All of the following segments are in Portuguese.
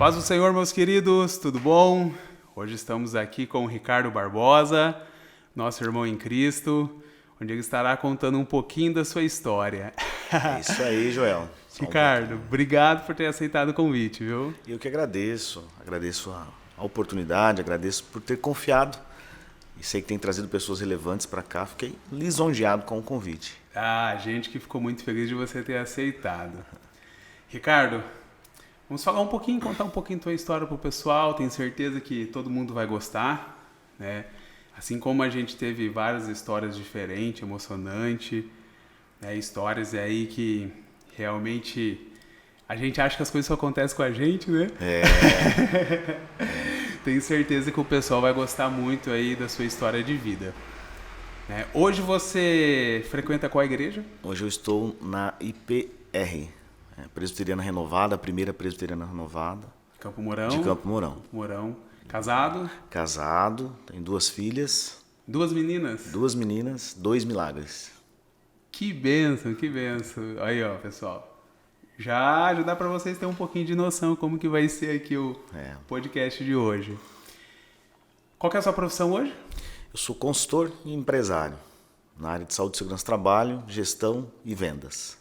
Paz do Senhor, meus queridos, tudo bom? Hoje estamos aqui com o Ricardo Barbosa, nosso irmão em Cristo, onde ele estará contando um pouquinho da sua história. É isso aí, Joel. Ricardo, obrigado por ter aceitado o convite, viu? Eu que agradeço a oportunidade, agradeço por ter confiado e sei que tem trazido pessoas relevantes para cá. Fiquei lisonjeado com o convite. Ah, gente que ficou muito feliz de você ter aceitado. Ricardo, vamos falar um pouquinho, contar um pouquinho tua história pro pessoal. Tenho certeza que todo mundo vai gostar, né? Assim como a gente teve várias histórias diferentes, emocionantes, né? Histórias aí que realmente a gente acha que as coisas só acontecem com a gente, né? Tenho certeza que o pessoal vai gostar muito aí da sua história de vida. Hoje você frequenta qual igreja? Hoje eu estou na IPR, Presbiteriana Renovada, a primeira Presbiteriana Renovada. Campo Mourão? De Campo Mourão. Campo Mourão. Casado? Casado, tenho 2 filhas. 2 meninas? 2 meninas, 2 milagres. Que bênção, que bênção. Aí, ó, pessoal. Já dá para vocês terem um pouquinho de noção como que vai ser aqui o podcast de hoje. Qual que é a sua profissão hoje? Eu sou consultor e empresário na área de saúde, segurança do trabalho, gestão e vendas.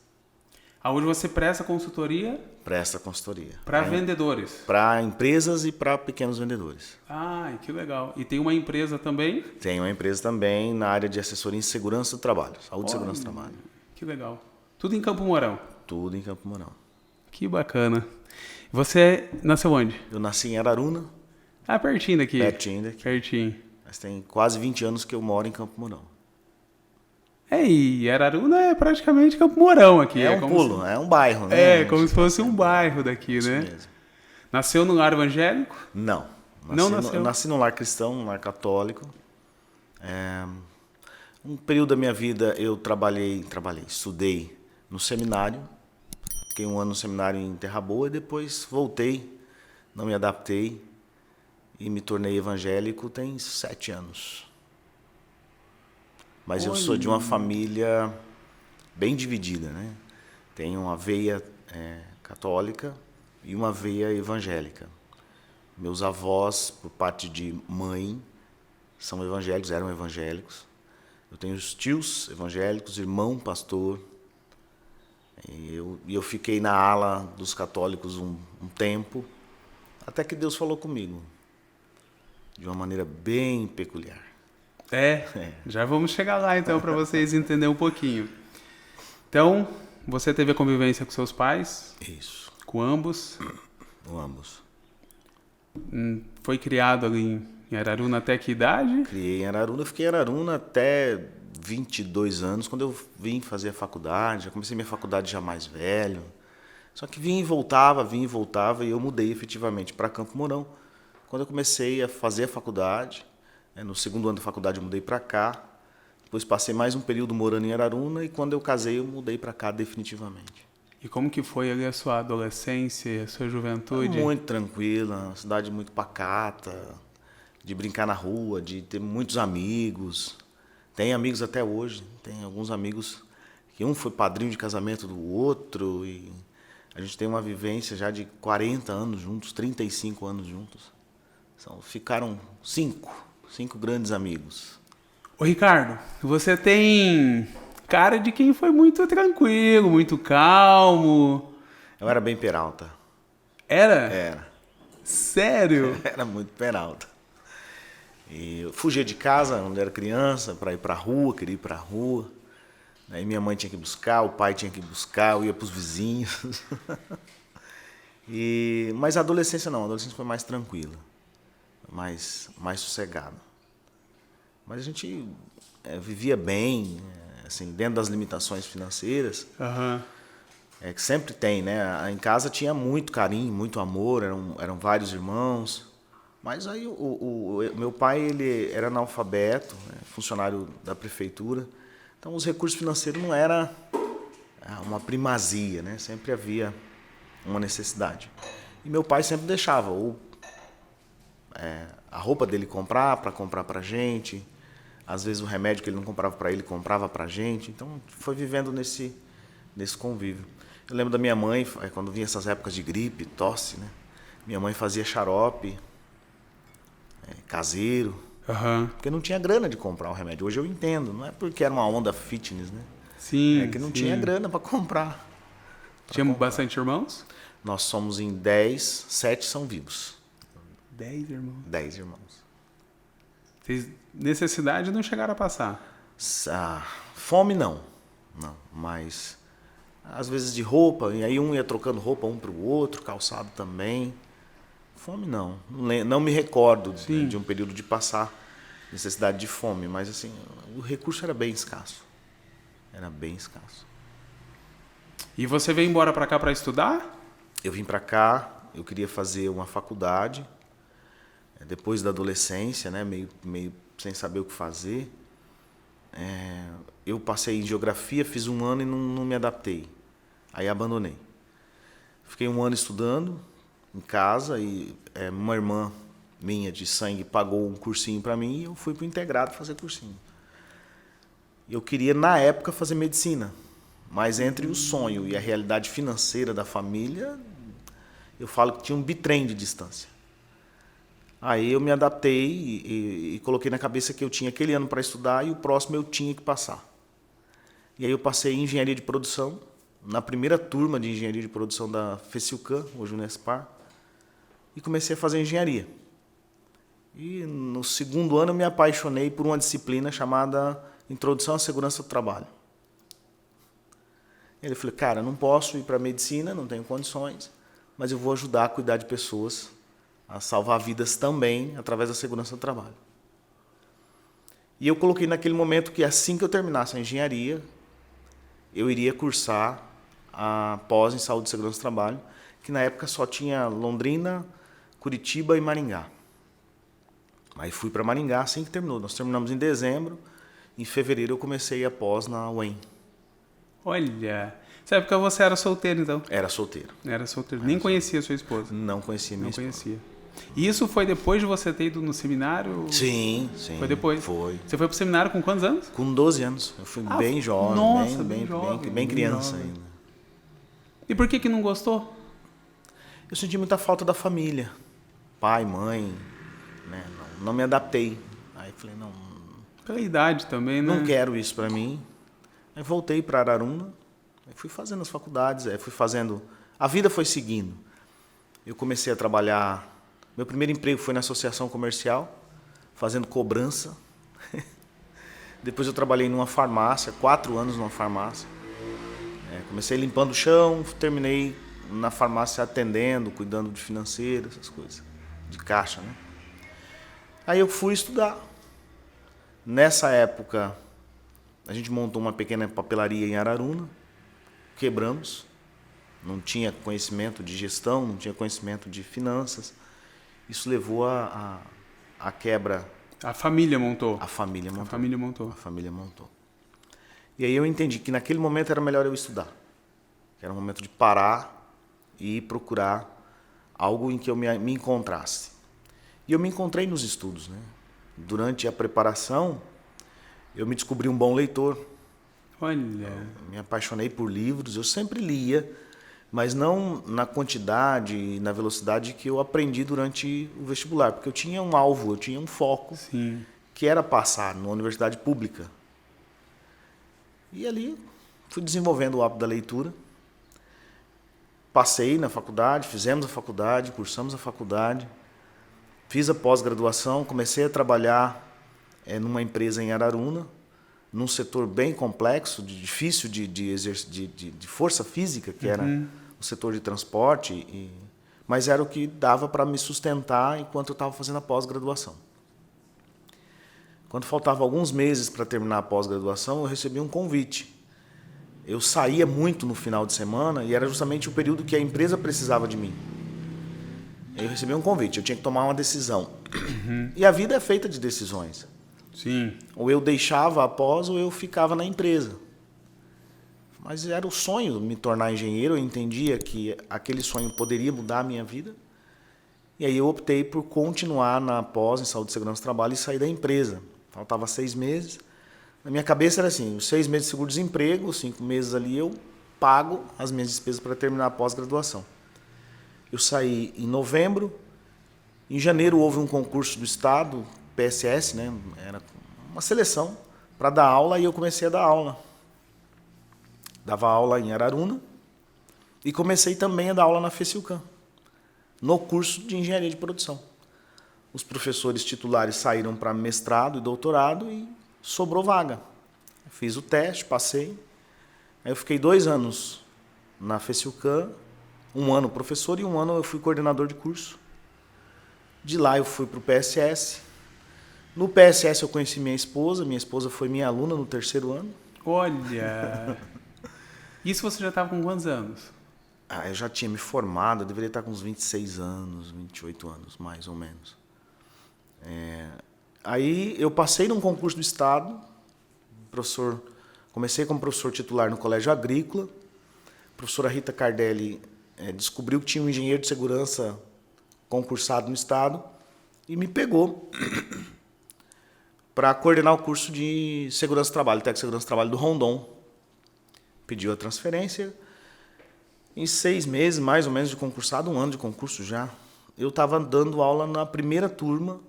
Hoje você presta consultoria? Presta consultoria. Para vendedores? Para empresas e para pequenos vendedores. Ah, que legal. E tem uma empresa também? Tem uma empresa também na área de assessoria em segurança do trabalho, saúde e segurança do trabalho. Que legal. Tudo em Campo Mourão? Tudo em Campo Mourão. Que bacana. Você nasceu onde? Eu nasci em Araruna. Ah, pertinho daqui. Pertinho daqui. Pertinho. Mas tem quase 20 anos que eu moro em Campo Mourão. E Araruna é praticamente Campo Mourão aqui. É um pulo, é um bairro, né? É, como se fosse um bairro daqui, Isso né? mesmo. Nasceu no lar evangélico? Não. Não nasceu? Eu nasci num lar cristão, num lar católico. Um período da minha vida eu estudei no seminário. Fiquei 1 ano no seminário em Terra Boa e depois voltei, não me adaptei e me tornei evangélico tem 7 anos. Mas eu sou de uma família bem dividida, né? Tenho uma veia católica e uma veia evangélica. Meus avós, por parte de mãe, são evangélicos, eram evangélicos. Eu tenho os tios evangélicos, irmão pastor. E eu fiquei na ala dos católicos um tempo, até que Deus falou comigo, de uma maneira bem peculiar. Já vamos chegar lá então para vocês entenderem um pouquinho. Então, você teve a convivência com seus pais? Isso. Com ambos? Com ambos. Foi criado ali em Araruna até que idade? Criei em Araruna, fiquei em Araruna até 22 anos, quando eu vim fazer a faculdade. Já comecei minha faculdade já mais velho. Só que vinha e voltava, e eu mudei efetivamente para Campo Mourão. Quando eu comecei a fazer a faculdade, no 2º ano da faculdade eu mudei para cá. Depois passei mais um período morando em Araruna e quando eu casei eu mudei para cá definitivamente. E como que foi ali a sua adolescência, a sua juventude? Muito tranquila, uma cidade muito pacata, de brincar na rua, de ter muitos amigos. Tenho amigos até hoje, tem alguns amigos que um foi padrinho de casamento do outro e a gente tem uma vivência já de 40 anos juntos, 35 anos juntos. Ficaram 5 grandes amigos. Ô Ricardo, você tem cara de quem foi muito tranquilo, muito calmo. Eu era bem Peralta. Era? Era. Sério? Era muito Peralta. E eu fugia de casa quando era criança para ir para a rua, queria ir para a rua. Aí minha mãe tinha que buscar, o pai tinha que buscar, eu ia para os vizinhos. Mas a adolescência não, a adolescência foi mais tranquila, mais sossegada. Mas a gente vivia bem, assim, dentro das limitações financeiras. Aham. Que sempre tem, né? Em casa tinha muito carinho, muito amor, eram vários irmãos. Mas aí o meu pai ele era analfabeto, né? Funcionário da prefeitura. Então os recursos financeiros não era uma primazia, né? Sempre havia uma necessidade. E meu pai sempre deixava a roupa dele comprar para gente. Às vezes o remédio que ele não comprava para ele, comprava para gente. Então foi vivendo nesse convívio. Eu lembro da minha mãe, quando vinha essas épocas de gripe, tosse, né? Minha mãe fazia xarope, caseiro, porque não tinha grana de comprar o remédio. Hoje eu entendo, não é porque era uma onda fitness, né? Sim, é que não tinha grana para comprar. Tinha bastante irmãos? Nós somos em 10, 7 são vivos. 10 irmãos. 10 irmãos. Vocês, necessidade não chegaram a passar? Fome não, mas às vezes de roupa, e aí um ia trocando roupa um para o outro, calçado também. Fome não me recordo de um período de passar necessidade de fome, mas assim, o recurso era bem escasso. Era bem escasso. E você veio embora para cá para estudar? Eu vim para cá, eu queria fazer uma faculdade, depois da adolescência, né, meio sem saber o que fazer. Eu passei em geografia, fiz um ano e não me adaptei. Aí abandonei. Fiquei um ano estudando em casa e uma irmã minha de sangue pagou um cursinho para mim e eu fui para o integrado fazer cursinho. Eu queria, na época, fazer medicina, mas entre o sonho e a realidade financeira da família, eu falo que tinha um bitrem de distância. Aí eu me adaptei e coloquei na cabeça que eu tinha aquele ano para estudar e o próximo eu tinha que passar. E aí eu passei em engenharia de produção, na primeira turma de engenharia de produção da FECILCAM, hoje Unespar, e comecei a fazer engenharia. E no segundo ano eu me apaixonei por uma disciplina chamada Introdução à Segurança do Trabalho. Ele falou, cara, não posso ir para a medicina, não tenho condições, mas eu vou ajudar a cuidar de pessoas, a salvar vidas também através da segurança do trabalho. E eu coloquei naquele momento que assim que eu terminasse a engenharia, eu iria cursar a pós em saúde e segurança do trabalho, que na época só tinha Londrina, Curitiba e Maringá. Aí fui para Maringá assim que terminou. Nós terminamos em dezembro, em fevereiro eu comecei a pós na UEM. Olha, nessa época você era solteiro então? Era solteiro. Era solteiro. Nem conhecia sua esposa? Não conhecia minha esposa. Não conhecia. E isso foi depois de você ter ido no seminário? Sim. Foi depois? Foi. Você foi pro seminário com quantos anos? Com 12 anos. Eu fui bem jovem, nossa, bem criança ainda. E por que não gostou? Eu senti muita falta da família. Pai, mãe, né? Não me adaptei. Aí falei, não... Pela idade também, né? Não quero isso para mim. Aí voltei para Araruna, fui fazendo as faculdades, fui fazendo... A vida foi seguindo. Eu comecei a trabalhar... Meu primeiro emprego foi na associação comercial, fazendo cobrança. Depois eu trabalhei numa farmácia, 4 anos numa farmácia. Comecei limpando o chão, terminei na farmácia atendendo, cuidando de financeiro, essas coisas, de caixa, né? Aí eu fui estudar. Nessa época, a gente montou uma pequena papelaria em Araruna, quebramos, não tinha conhecimento de gestão, não tinha conhecimento de finanças. Isso levou a quebra. A família montou? A família montou. A família montou. A família montou. E aí eu entendi que naquele momento era melhor eu estudar. Que era um momento de parar e procurar algo em que eu me encontrasse. E eu me encontrei nos estudos, né? Durante a preparação, eu me descobri um bom leitor. Olha. Eu me apaixonei por livros, eu sempre lia, mas não na quantidade e na velocidade que eu aprendi durante o vestibular, porque eu tinha um alvo, eu tinha um foco. Sim. Que era passar numa universidade pública. E ali fui desenvolvendo o hábito da leitura. Passei na faculdade, fizemos a faculdade, cursamos a faculdade, fiz a pós-graduação, comecei a trabalhar numa empresa em Araruna, num setor bem complexo, difícil de força física, que era o setor de transporte, mas era o que dava para me sustentar enquanto eu estava fazendo a pós-graduação. Quando faltava alguns meses para terminar a pós-graduação, eu recebi um convite. Eu saía muito no final de semana e era justamente o período que a empresa precisava de mim. Eu recebi um convite, eu tinha que tomar uma decisão. E a vida é feita de decisões. Sim. Ou eu deixava a pós ou eu ficava na empresa. Mas era o sonho me tornar engenheiro, eu entendia que aquele sonho poderia mudar a minha vida. E aí eu optei por continuar na pós em saúde e segurança do trabalho e sair da empresa. Faltava 6 meses. Na minha cabeça era assim, os 6 meses de seguro-desemprego, 5 meses ali eu pago as minhas despesas para terminar a pós-graduação. Eu saí em novembro. Em janeiro houve um concurso do Estado, PSS, né? Era uma seleção para dar aula e eu comecei a dar aula. Dava aula em Araruna e comecei também a dar aula na FECILCAM, no curso de Engenharia de Produção. Os professores titulares saíram para mestrado e doutorado e sobrou vaga. Fiz o teste, passei. Aí eu fiquei 2 anos na FECILCAM, 1 ano professor e 1 ano eu fui coordenador de curso. De lá eu fui para o PSS. No PSS eu conheci minha esposa foi minha aluna no 3º ano. Olha! Isso você já estava com quantos anos? Eu já tinha me formado, eu deveria estar com uns 26 anos, 28 anos, mais ou menos. Aí eu passei num concurso do Estado, comecei como professor titular no Colégio Agrícola. A professora Rita Cardelli descobriu que tinha um engenheiro de segurança concursado no Estado e me pegou para coordenar o curso de Segurança do Trabalho, técnico de Segurança do Trabalho do Rondon. Pediu a transferência. Em 6 meses, mais ou menos, de concursado, 1 ano de concurso já, eu estava dando aula na primeira turma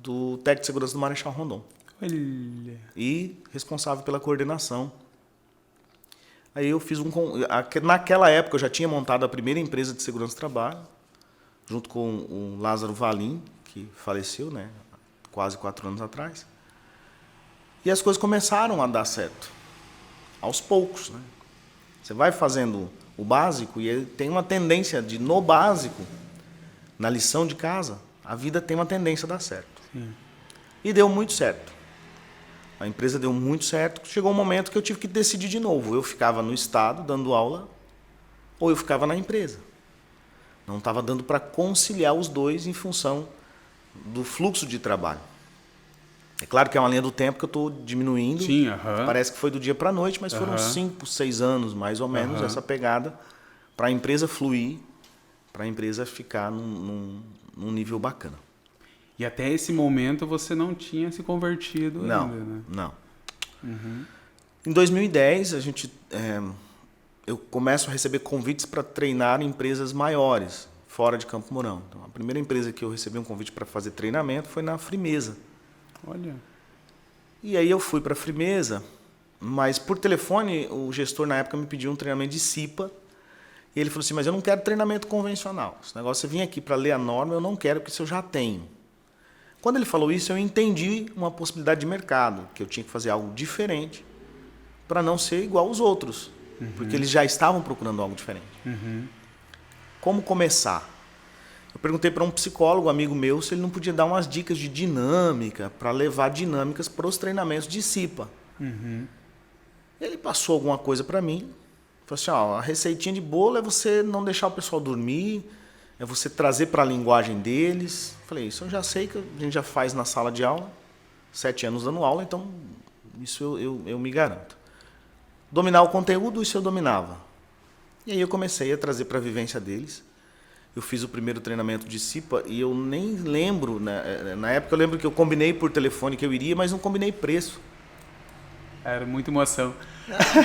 do técnico de segurança do Marechal Rondon. Olha. E responsável pela coordenação. Aí eu fiz naquela época eu já tinha montado a primeira empresa de segurança do trabalho, junto com o Lázaro Valim, que faleceu, né, quase 4 anos atrás. E as coisas começaram a dar certo, aos poucos, né? Você vai fazendo o básico e ele tem uma tendência de, no básico, na lição de casa, a vida tem uma tendência a dar certo. Sim. E deu muito certo. A empresa deu muito certo. Chegou um momento que eu tive que decidir de novo. Eu ficava no Estado dando aula ou eu ficava na empresa. Não estava dando para conciliar os dois em função do fluxo de trabalho. É claro que é uma linha do tempo que eu estou diminuindo. Sim, Parece que foi do dia para a noite, mas foram 5, 6 anos, mais ou menos, essa pegada para a empresa fluir, para a empresa ficar num nível bacana. E até esse momento você não tinha se convertido ainda, né? Não. Em 2010, eu começo a receber convites para treinar em empresas maiores, fora de Campo Mourão. Então, a primeira empresa que eu recebi um convite para fazer treinamento foi na Frimeza. Olha. E aí eu fui para a Frimeza, mas por telefone o gestor na época me pediu um treinamento de CIPA. E ele falou assim, mas eu não quero treinamento convencional. Esse negócio, você vir aqui para ler a norma, eu não quero, porque isso eu já tenho. Quando ele falou isso, eu entendi uma possibilidade de mercado, que eu tinha que fazer algo diferente para não ser igual aos outros, porque eles já estavam procurando algo diferente. Como começar? Eu perguntei para um psicólogo, amigo meu, se ele não podia dar umas dicas de dinâmica, para levar dinâmicas para os treinamentos de CIPA. Ele passou alguma coisa para mim, falou assim, a receitinha de bolo é você não deixar o pessoal dormir, é você trazer para a linguagem deles. Falei, isso eu já sei que a gente já faz na sala de aula, 7 anos dando aula, então isso eu me garanto. Dominar o conteúdo, isso eu dominava. E aí eu comecei a trazer para a vivência deles. Eu fiz o primeiro treinamento de CIPA e eu nem lembro, né? Na época eu lembro que eu combinei por telefone que eu iria, mas não combinei preço. Era muita emoção.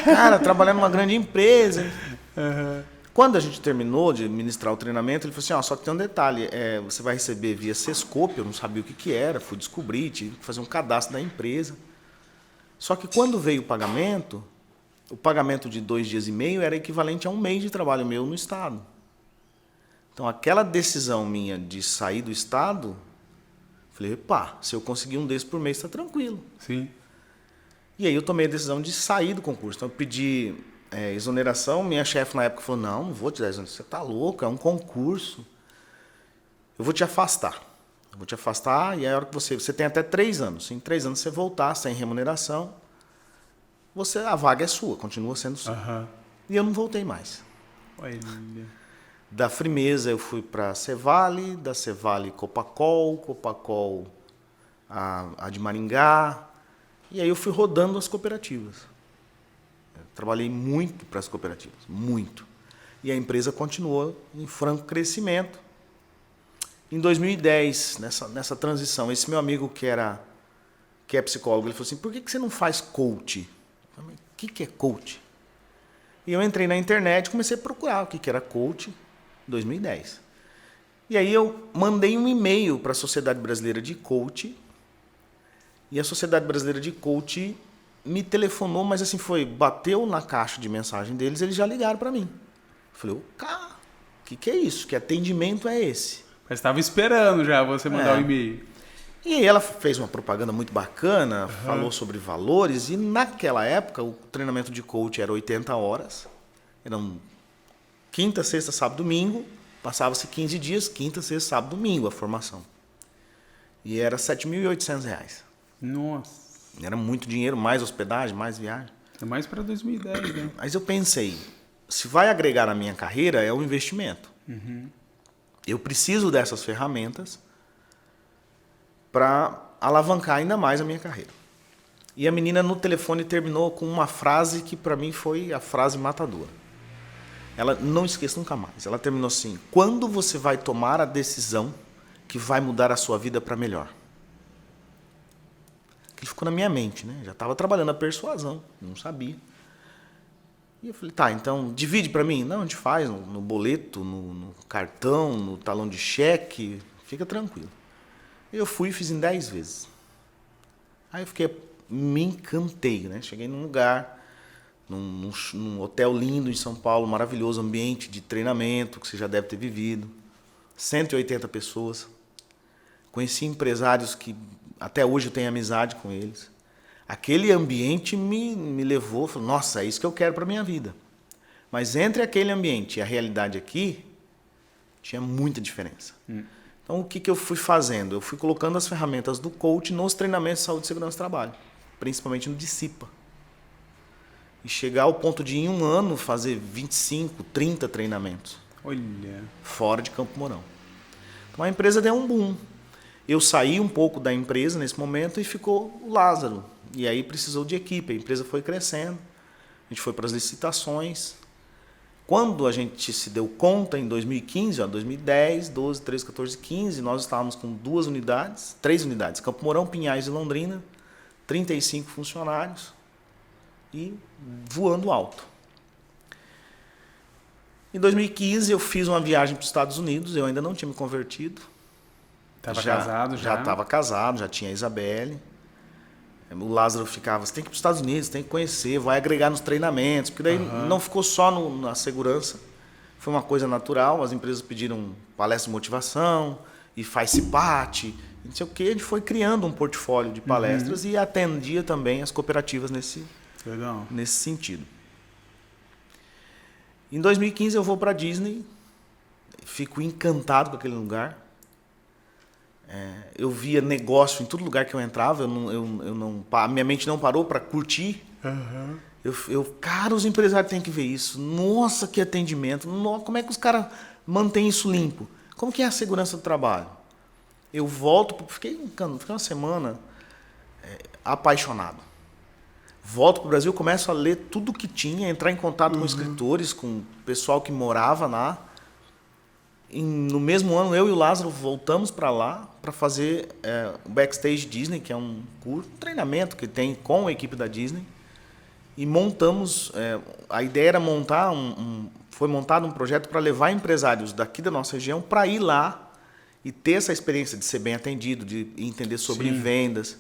Cara, trabalhando numa grande empresa. Quando a gente terminou de ministrar o treinamento, ele falou assim, só que tem um detalhe, você vai receber via Sescope, eu não sabia o que era, fui descobrir, tive que fazer um cadastro da empresa. Só que quando veio o pagamento de 2 dias e meio era equivalente a 1 mês de trabalho meu no Estado. Então, aquela decisão minha de sair do Estado, falei, se eu conseguir um desses por mês, está tranquilo. Sim. E aí eu tomei a decisão de sair do concurso. Então, eu pedi exoneração. Minha chefe na época falou, não vou te dar exoneração. Você está louco, é um concurso. Eu vou te afastar. E a hora que você tem até 3 anos. Se em 3 anos você voltar sem remuneração, a vaga é sua, continua sendo sua. E eu não voltei mais. Olha. Da Frimeza eu fui para a Cevale, da Cevale Copacol a de Maringá, e aí eu fui rodando as cooperativas. Eu trabalhei muito para as cooperativas, muito. E a empresa continuou em franco crescimento. Em 2010, nessa transição, esse meu amigo que é psicólogo, ele falou assim, por que você não faz coach? Eu falei, o que é coach? E eu entrei na internet e comecei a procurar o que era coach. 2010. E aí eu mandei um e-mail para a Sociedade Brasileira de Coach. E a Sociedade Brasileira de Coach me telefonou, mas assim bateu na caixa de mensagem deles, eles já ligaram para mim. Eu falei, cara, o que é isso? Que atendimento é esse? Mas estava esperando já você mandar o e-mail. E aí ela fez uma propaganda muito bacana, falou sobre valores, e naquela época o treinamento de coach era 80 horas, eram quinta, sexta, sábado, domingo, passava-se 15 dias, quinta, sexta, sábado, domingo a formação. E era R$ 7.800. Nossa. Era muito dinheiro, mais hospedagem, mais viagem. É mais para 2010, né? Mas eu pensei, se vai agregar na minha carreira, é um investimento. Eu preciso dessas ferramentas para alavancar ainda mais a minha carreira. E a menina no telefone terminou com uma frase que para mim foi a frase matadora. Ela, não esqueça nunca mais, ela terminou assim: quando você vai tomar a decisão que vai mudar a sua vida para melhor? Que ficou na minha mente, né? Já estava trabalhando a persuasão, não sabia. E eu falei, tá, então divide para mim. Não, a gente faz no boleto, no cartão, no talão de cheque, fica tranquilo. Eu fui e fiz em 10 vezes. Aí eu me encantei, né? Cheguei num lugar, num hotel lindo em São Paulo, maravilhoso, ambiente de treinamento, que você já deve ter vivido. 180 pessoas. Conheci empresários que até hoje eu tenho amizade com eles. Aquele ambiente me levou, falei, nossa, é isso que eu quero para a minha vida. Mas entre aquele ambiente e a realidade aqui, tinha muita diferença. Então, o que eu fui fazendo? Eu fui colocando as ferramentas do coach nos treinamentos de saúde, segurança e trabalho, principalmente no Discipa. E chegar ao ponto de, em um ano, fazer 25, 30 treinamentos. Olha. Fora de Campo Mourão. Então, a empresa deu um boom. Eu saí um pouco da empresa nesse momento e ficou o Lázaro. E aí precisou de equipe, a empresa foi crescendo, a gente foi para as licitações. Quando a gente se deu conta, em 2015, 2010, 12, 13, 14, 15, nós estávamos com 3 unidades, Campo Mourão, Pinhais e Londrina, 35 funcionários e voando alto. Em 2015 eu fiz uma viagem para os Estados Unidos, eu ainda não tinha me convertido. Estava casado já? Já estava casado, já tinha a Isabelle. O Lázaro ficava, você tem que ir para os Estados Unidos, tem que conhecer, vai agregar nos treinamentos, porque daí não ficou só na segurança, foi uma coisa natural, as empresas pediram palestra de motivação, e faz CIPAT, não sei o que, a gente foi criando um portfólio de palestras e atendia também as cooperativas nesse sentido. Em 2015 eu vou para a Disney, fico encantado com aquele lugar. Eu via negócio em todo lugar que eu entrava, minha mente não parou para curtir. Cara, os empresários têm que ver isso. Nossa, que atendimento. Nossa, como é que os caras mantêm isso limpo? Como que é a segurança do trabalho? Eu volto, fiquei uma semana apaixonado. Volto para o Brasil, começo a ler tudo que tinha, entrar em contato com escritores, com o pessoal que morava lá. No mesmo ano, eu e o Lázaro voltamos para lá para fazer o Backstage Disney, que é um treinamento que tem com a equipe da Disney. E montamos, a ideia era montar foi montado um projeto para levar empresários daqui da nossa região para ir lá e ter essa experiência de ser bem atendido, de entender sobre vendas.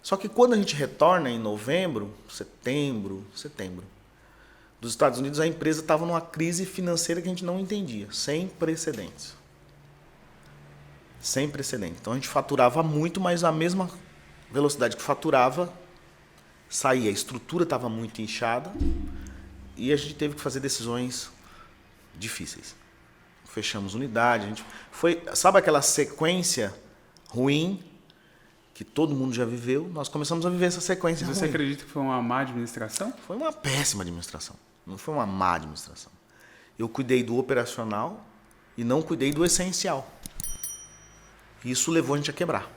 Só que quando a gente retorna em setembro, dos Estados Unidos, a empresa estava numa crise financeira que a gente não entendia, sem precedentes. Sem precedentes. Então a gente faturava muito, mas a mesma velocidade que faturava, saía. A estrutura estava muito inchada e a gente teve que fazer decisões difíceis. Fechamos unidade. Sabe aquela sequência ruim que todo mundo já viveu? Nós começamos a viver essa sequência ruim. Você acredita que foi uma má administração? Foi uma péssima administração. Não foi uma má administração. Eu cuidei do operacional e não cuidei do essencial. Isso levou a gente a quebrar.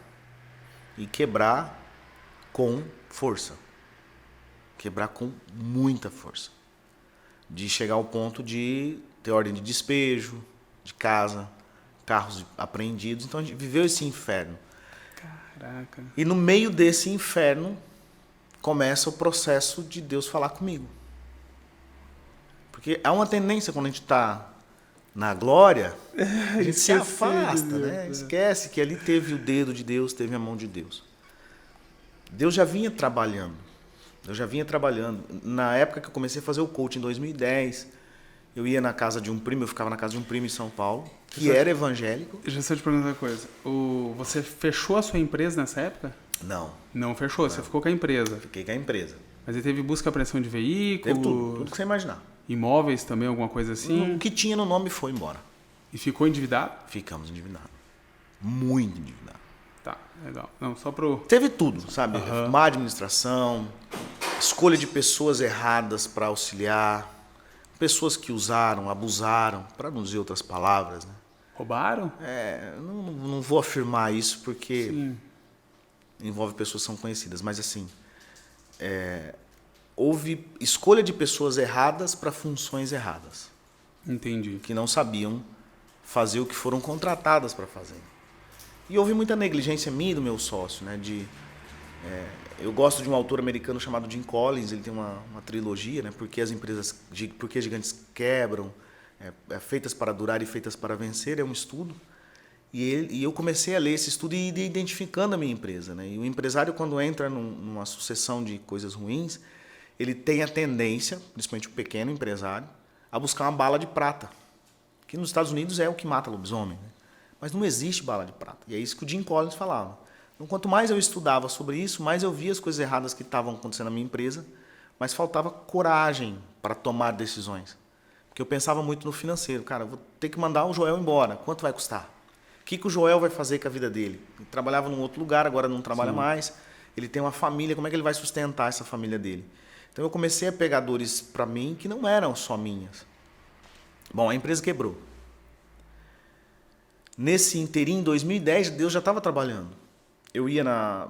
E quebrar com força. Quebrar com muita força. De chegar ao ponto de ter ordem de despejo, de casa, carros apreendidos. Então a gente viveu esse inferno. Caraca. E no meio desse inferno começa o processo de Deus falar comigo. Porque há uma tendência quando a gente está na glória, a gente se Esqueci, afasta, né? Esquece que ali teve o dedo de Deus, teve a mão de Deus. Deus já vinha trabalhando. Eu já vinha trabalhando. Na época que eu comecei a fazer o coaching, em 2010, eu ia na casa de um primo, eu ficava na casa de um primo em São Paulo, que era evangélico. Deixa eu te perguntar uma coisa. Você fechou a sua empresa nessa época? Não. Não fechou, você ficou com a empresa. Fiquei com a empresa. Mas aí teve busca e apreensão de veículos? Teve tudo que você imaginar. Imóveis também, alguma coisa assim? O que tinha no nome foi embora. E ficou endividado? Ficamos endividados. Muito endividados. Tá, legal. Não, só pro... Teve tudo, sabe? Má administração, escolha de pessoas erradas para auxiliar, pessoas que usaram, abusaram, para não dizer outras palavras, né? Roubaram? Não vou afirmar isso porque Sim. envolve pessoas que são conhecidas, mas assim, houve escolha de pessoas erradas para funções erradas, Entendi. que não sabiam fazer o que foram contratadas para fazer. E houve muita negligência minha e do meu sócio, né? Eu gosto de um autor americano chamado Jim Collins, ele tem uma trilogia, né? Porque gigantes quebram, feitas para durar e feitas para vencer, é um estudo. E eu comecei a ler esse estudo e ir identificando a minha empresa, né? E o empresário, quando entra numa sucessão de coisas ruins, ele tem a tendência, principalmente o pequeno empresário, a buscar uma bala de prata, que nos Estados Unidos é o que mata lobisomem, né? Mas não existe bala de prata. E é isso que o Jim Collins falava. Então, quanto mais eu estudava sobre isso, mais eu via as coisas erradas que estavam acontecendo na minha empresa, mas faltava coragem para tomar decisões. Porque eu pensava muito no financeiro. Cara, eu vou ter que mandar o Joel embora. Quanto vai custar? O que o Joel vai fazer com a vida dele? Ele trabalhava num outro lugar, agora não trabalha mais. Ele tem uma família, como é que ele vai sustentar essa família dele? Então, eu comecei a pegar dores para mim que não eram só minhas. Bom, a empresa quebrou. Nesse inteirinho, em 2010, Deus já estava trabalhando. Eu ia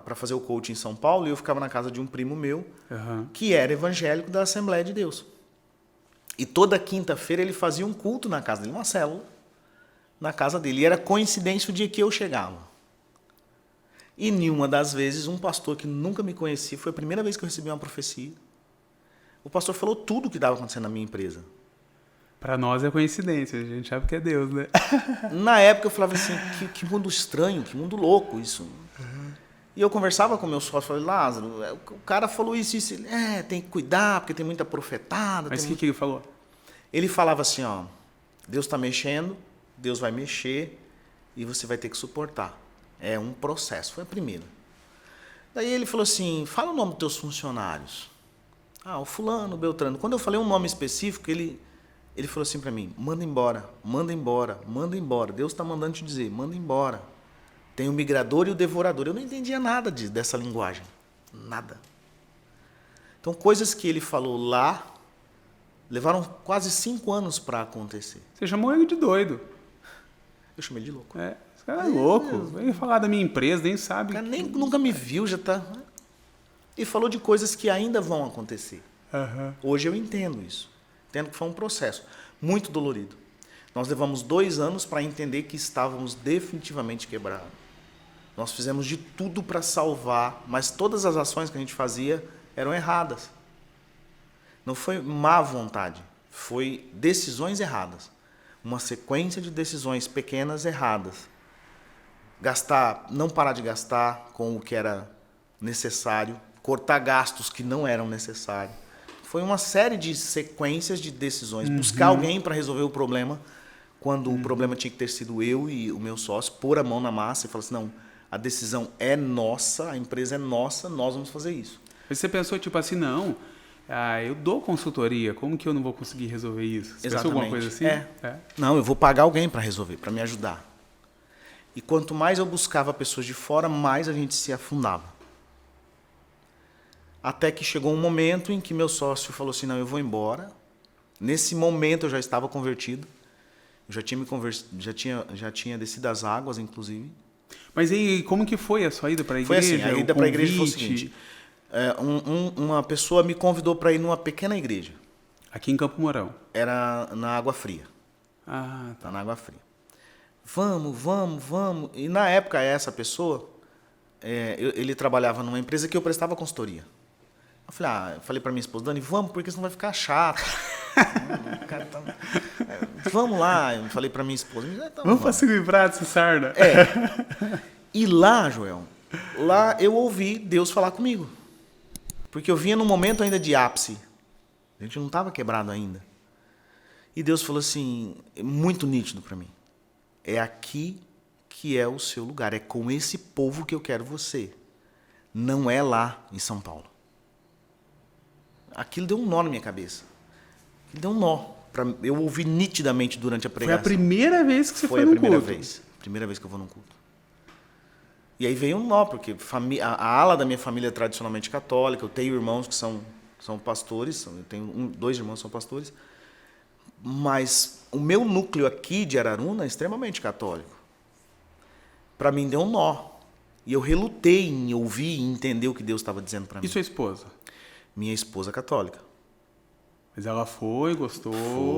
para fazer o coaching em São Paulo e eu ficava na casa de um primo meu, que era evangélico da Assembleia de Deus. E toda quinta-feira ele fazia um culto na casa dele, uma célula, na casa dele. E era coincidência o dia que eu chegava. E em uma das vezes, um pastor que nunca me conhecia, foi a primeira vez que eu recebi uma profecia. O pastor falou tudo o que estava acontecendo na minha empresa. Para nós é coincidência, a gente sabe que é Deus, né? Na época eu falava assim, que mundo estranho, que mundo louco isso. E eu conversava com o meu sócio, falei, Lázaro, o cara falou isso, ele, tem que cuidar, porque tem muita profetada. Mas o que ele falou? Ele falava assim, ó, Deus está mexendo, Deus vai mexer e você vai ter que suportar. É um processo, foi a primeira. Daí ele falou assim, fala o nome dos teus funcionários. O fulano, o Beltrano. Quando eu falei um nome específico, ele falou assim para mim, manda embora, manda embora, manda embora. Deus está mandando te dizer, manda embora. Tem o migrador e o devorador. Eu não entendia nada dessa linguagem. Nada. Então, coisas que ele falou lá, levaram quase 5 anos para acontecer. Você chamou ele de doido. Eu chamei ele de louco. Esse cara é louco. Vem falar da minha empresa, nem sabe. O cara nunca me viu, já tá... E falou de coisas que ainda vão acontecer. Hoje eu entendo isso. Entendo que foi um processo muito dolorido. Nós levamos 2 anos para entender que estávamos definitivamente quebrados. Nós fizemos de tudo para salvar, mas todas as ações que a gente fazia eram erradas. Não foi má vontade, foi decisões erradas. Uma sequência de decisões pequenas erradas. Não parar de gastar com o que era necessário, cortar gastos que não eram necessários. Foi uma série de sequências de decisões. Buscar alguém para resolver o problema, quando o problema tinha que ter sido eu e o meu sócio, pôr a mão na massa e falar assim, não, a decisão é nossa, a empresa é nossa, nós vamos fazer isso. Mas você pensou tipo assim, não, eu dou consultoria, como que eu não vou conseguir resolver isso? Você pensou alguma coisa assim? Não, eu vou pagar alguém para resolver, para me ajudar. E quanto mais eu buscava pessoas de fora, mais a gente se afundava. Até que chegou um momento em que meu sócio falou assim, não, eu vou embora. Nesse momento eu já estava convertido. Eu já tinha descido as águas, inclusive. Mas e como que foi a sua ida para a igreja? Foi assim, a ida para a igreja foi o seguinte. Uma pessoa me convidou para ir numa pequena igreja. Aqui em Campo Mourão? Era na Água Fria. Tá. Na Água Fria. Vamos. E na época essa pessoa, ele trabalhava numa empresa que eu prestava consultoria. Eu falei para minha esposa, Dani, vamos, porque senão vai ficar chato. Cara, vamos lá, eu falei para minha esposa. Então, vamos para Seguir Prato, Sarda. E lá, Joel, lá eu ouvi Deus falar comigo. Porque eu vinha num momento ainda de ápice. A gente não estava quebrado ainda. E Deus falou assim, muito nítido para mim. É aqui que é o seu lugar. É com esse povo que eu quero você. Não é lá em São Paulo. Aquilo deu um nó na minha cabeça. Aquilo deu um nó. Eu ouvi nitidamente durante a pregação. Foi a primeira vez que você foi num culto? Foi a primeira vez. Primeira vez que eu vou num culto. E aí veio um nó, porque a ala da minha família é tradicionalmente católica. Eu tenho irmãos que são pastores. Eu tenho 2 irmãos que são pastores. Mas o meu núcleo aqui de Araruna é extremamente católico. Para mim deu um nó. E eu relutei em ouvir e entender o que Deus estava dizendo para mim. E sua esposa? Minha esposa é católica. Mas ela foi, gostou?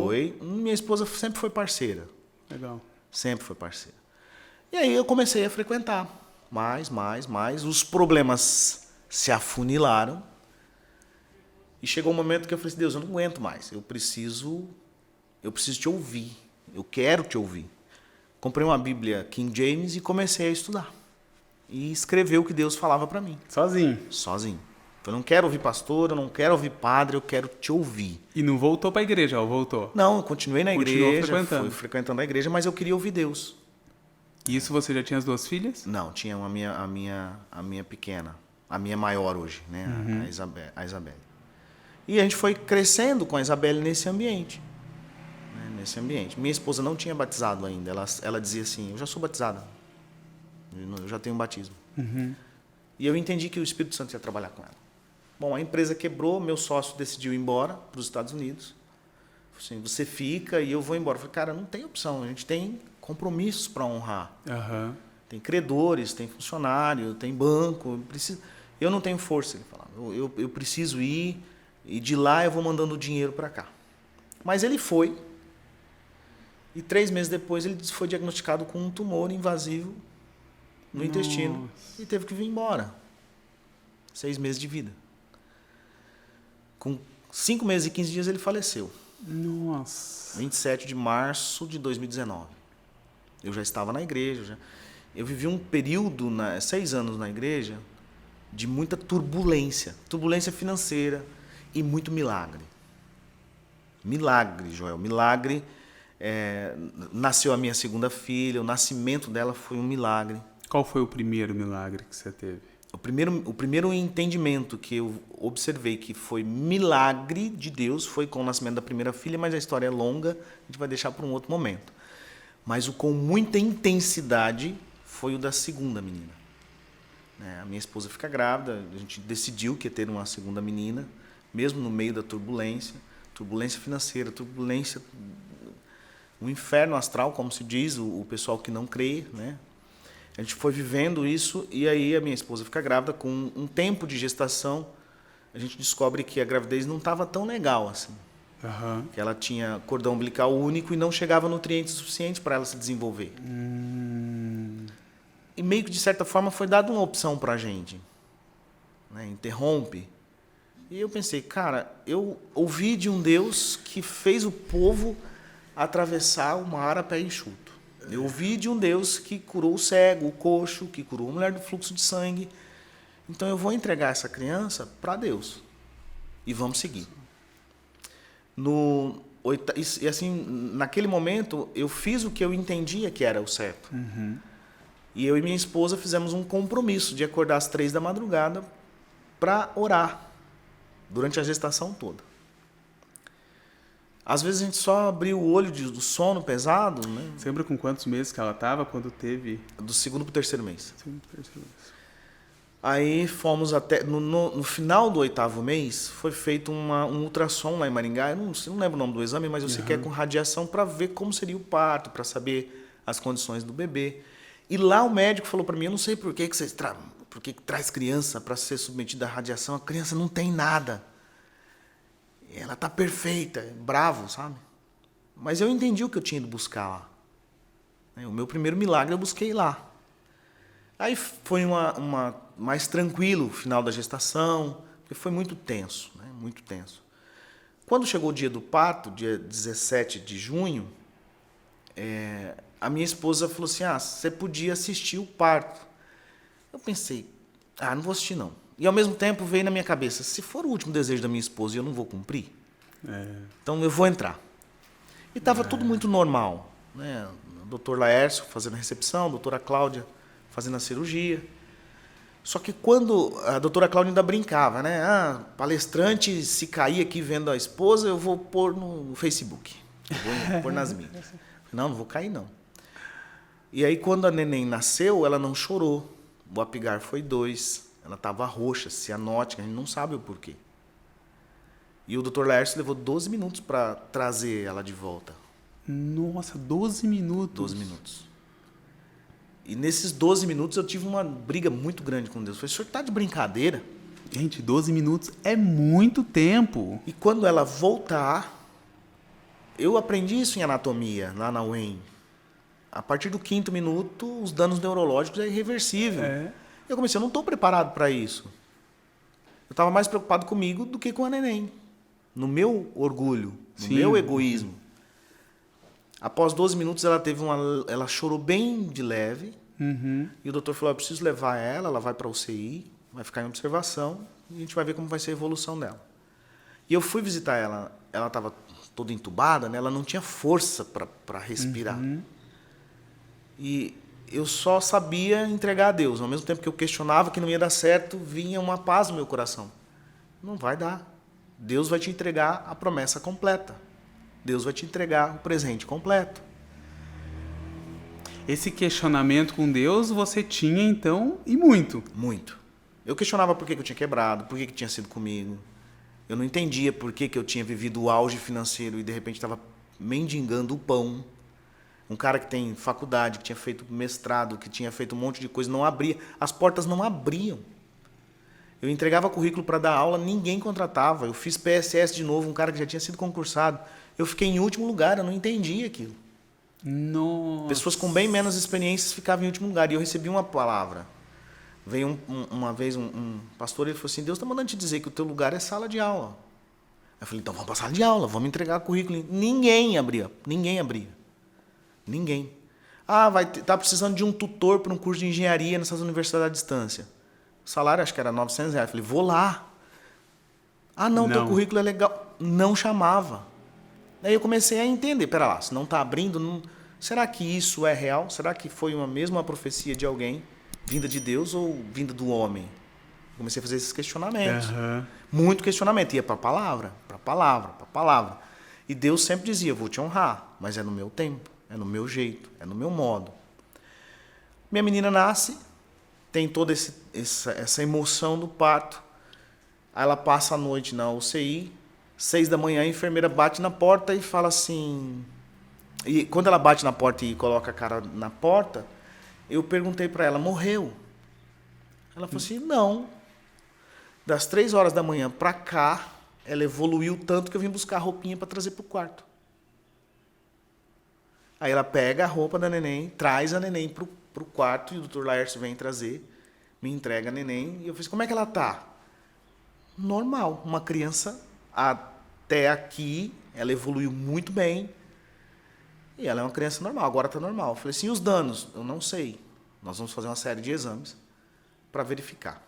Foi. Minha esposa sempre foi parceira. Legal. Sempre foi parceira. E aí eu comecei a frequentar. Mais. Os problemas se afunilaram. E chegou um momento que eu falei assim, Deus, eu não aguento mais. Eu preciso te ouvir. Eu quero te ouvir. Comprei uma Bíblia King James e comecei a estudar. E escrever o que Deus falava para mim. Sozinho? Sozinho. Eu não quero ouvir pastor, eu não quero ouvir padre, eu quero te ouvir. E não voltou para a igreja, ou voltou? Não, eu continuei na igreja, frequentando. fui frequentando a igreja, mas eu queria ouvir Deus. E isso você já tinha as 2 filhas? Não, tinha a minha pequena, a minha maior hoje, né? A Isabelle. E a gente foi crescendo com a Isabelle nesse ambiente. Né? Nesse ambiente. Minha esposa não tinha batizado ainda. Ela dizia assim, eu já sou batizada. Eu já tenho um batismo. E eu entendi que o Espírito Santo ia trabalhar com ela. Bom, a empresa quebrou, meu sócio decidiu ir embora para os Estados Unidos. Assim, você fica e eu vou embora. Eu falei, cara, não tem opção, a gente tem compromissos para honrar. Tem credores, tem funcionário, tem banco. Eu não tenho força, ele falava. Eu preciso ir e de lá eu vou mandando o dinheiro para cá. Mas ele foi e 3 meses depois ele foi diagnosticado com um tumor invasivo no intestino e teve que vir embora. 6 meses de vida. Com 5 meses e 15 dias ele faleceu. Nossa. 27 de março de 2019. Eu já estava na igreja. Eu vivi um período, 6 anos na igreja, de muita turbulência. Turbulência financeira e muito milagre. Milagre, Joel. Milagre. Nasceu a minha segunda filha. O nascimento dela foi um milagre. Qual foi o primeiro milagre que você teve? O primeiro entendimento que eu observei que foi milagre de Deus foi com o nascimento da primeira filha, mas a história é longa, a gente vai deixar para um outro momento. Mas o com muita intensidade foi o da segunda menina. A minha esposa fica grávida, a gente decidiu que ia ter uma segunda menina, mesmo no meio da turbulência financeira, turbulência, um inferno astral, como se diz, o pessoal que não crê, né? A gente foi vivendo isso e aí a minha esposa fica grávida com um tempo de gestação. A gente descobre que a gravidez não estava tão legal assim. Que ela tinha cordão umbilical único e não chegava nutrientes suficientes para ela se desenvolver. E meio que, de certa forma, foi dada uma opção para a gente. Né? Interrompe. E eu pensei, cara, eu ouvi de um Deus que fez o povo atravessar o mar a pé enxuto. Eu ouvi de um Deus que curou o cego, o coxo, que curou a mulher do fluxo de sangue. Então eu vou entregar essa criança para Deus. E vamos seguir. E assim, naquele momento, eu fiz o que eu entendia que era o certo. E eu e minha esposa fizemos um compromisso de acordar às 3 da madrugada para orar durante a gestação toda. Às vezes a gente só abriu o olho do sono pesado, né? Você lembra com quantos meses que ela estava quando teve? Do 2º para o 3º mês. 2º para o 3º mês. Aí fomos até... No final do 8º mês, foi feito um ultrassom lá em Maringá. Eu não lembro o nome do exame, mas eu sei que é com radiação para ver como seria o parto, para saber as condições do bebê. E lá o médico falou para mim, eu não sei por que vocês por que traz criança para ser submetida à radiação. A criança não tem nada. Ela está perfeita, bravo, sabe? Mas eu entendi o que eu tinha ido buscar lá. O meu primeiro milagre eu busquei lá. Aí foi mais tranquilo o final da gestação. porque foi muito tenso, né? Muito tenso. Quando chegou o dia do parto, dia 17 de junho, a minha esposa falou assim, você podia assistir o parto. Eu pensei, não vou assistir não. E ao mesmo tempo veio na minha cabeça, se for o último desejo da minha esposa e eu não vou cumprir, então eu vou entrar. E estava tudo muito normal, né? O doutor Laércio fazendo a recepção, a doutora Cláudia fazendo a cirurgia. Só que quando a doutora Cláudia ainda brincava, né? Palestrante, se cair aqui vendo a esposa, eu vou pôr no Facebook. Eu vou pôr nas mídias. Não vou cair não. E aí quando a neném nasceu, ela não chorou. O Apgar foi 2. Ela estava roxa, cianótica, a gente não sabe o porquê. E o Dr. Laércio levou 12 minutos para trazer ela de volta. Nossa, 12 minutos. 12 minutos. E nesses 12 minutos eu tive uma briga muito grande com Deus. Eu falei, o senhor está de brincadeira? Gente, 12 minutos é muito tempo. E quando ela voltar, eu aprendi isso em anatomia, lá na UEM. A partir do 5º minuto, os danos neurológicos é irreversível. Eu comecei, eu não estou preparado para isso. Eu estava mais preocupado comigo do que com a neném. No meu orgulho, no meu egoísmo. Após 12 minutos, ela chorou bem de leve. E o doutor falou, eu preciso levar ela vai para a UCI, vai ficar em observação, e a gente vai ver como vai ser a evolução dela. E eu fui visitar ela, ela estava toda entubada, né? Ela não tinha força para respirar. E eu só sabia entregar a Deus. Ao mesmo tempo que eu questionava que não ia dar certo, vinha uma paz no meu coração. Não vai dar. Deus vai te entregar a promessa completa. Deus vai te entregar o presente completo. Esse questionamento com Deus você tinha, então, e muito? Muito. Eu questionava por que eu tinha quebrado, por que tinha sido comigo. Eu não entendia por que eu tinha vivido o auge financeiro e, de repente, estava mendigando o pão. Um cara que tem faculdade, que tinha feito mestrado, que tinha feito um monte de coisa, não abria. As portas não abriam. Eu entregava currículo para dar aula, ninguém contratava. Eu fiz PSS de novo, um cara que já tinha sido concursado. Eu fiquei em último lugar, eu não entendia aquilo. Nossa. Pessoas com bem menos experiências ficavam em último lugar. E eu recebi uma palavra. Veio uma vez um pastor, ele falou assim, Deus está mandando te dizer que o teu lugar é sala de aula. Eu falei, então vamos para a sala de aula, vamos entregar currículo. Ninguém abria. Ninguém. Tá precisando de um tutor para um curso de engenharia nessas universidades à distância. O salário acho que era R$900. Eu falei, vou lá. Não, teu currículo é legal. Não chamava. Aí eu comecei a entender, pera lá, se não está abrindo, será que isso é real? Será que foi mesma profecia de alguém, vinda de Deus ou vinda do homem? Eu comecei a fazer esses questionamentos. Muito questionamento. Ia para a palavra. E Deus sempre dizia, eu vou te honrar, mas é no meu tempo, é no meu jeito, é no meu modo. Minha menina nasce, tem toda essa emoção do parto. Aí ela passa a noite na UCI, 6 da manhã, a enfermeira bate na porta e fala assim... E quando ela bate na porta e coloca a cara na porta, eu perguntei para ela, morreu? Ela falou assim, não. Das 3 horas da manhã para cá, ela evoluiu tanto que eu vim buscar a roupinha para trazer para o quarto. Aí ela pega a roupa da neném, traz a neném para o quarto, e o Dr. Laércio vem trazer, me entrega a neném, e eu falei assim, como é que ela tá? Normal, uma criança até aqui, ela evoluiu muito bem, e ela é uma criança normal, agora está normal. Eu falei assim, e os danos? Eu não sei. Nós vamos fazer uma série de exames para verificar.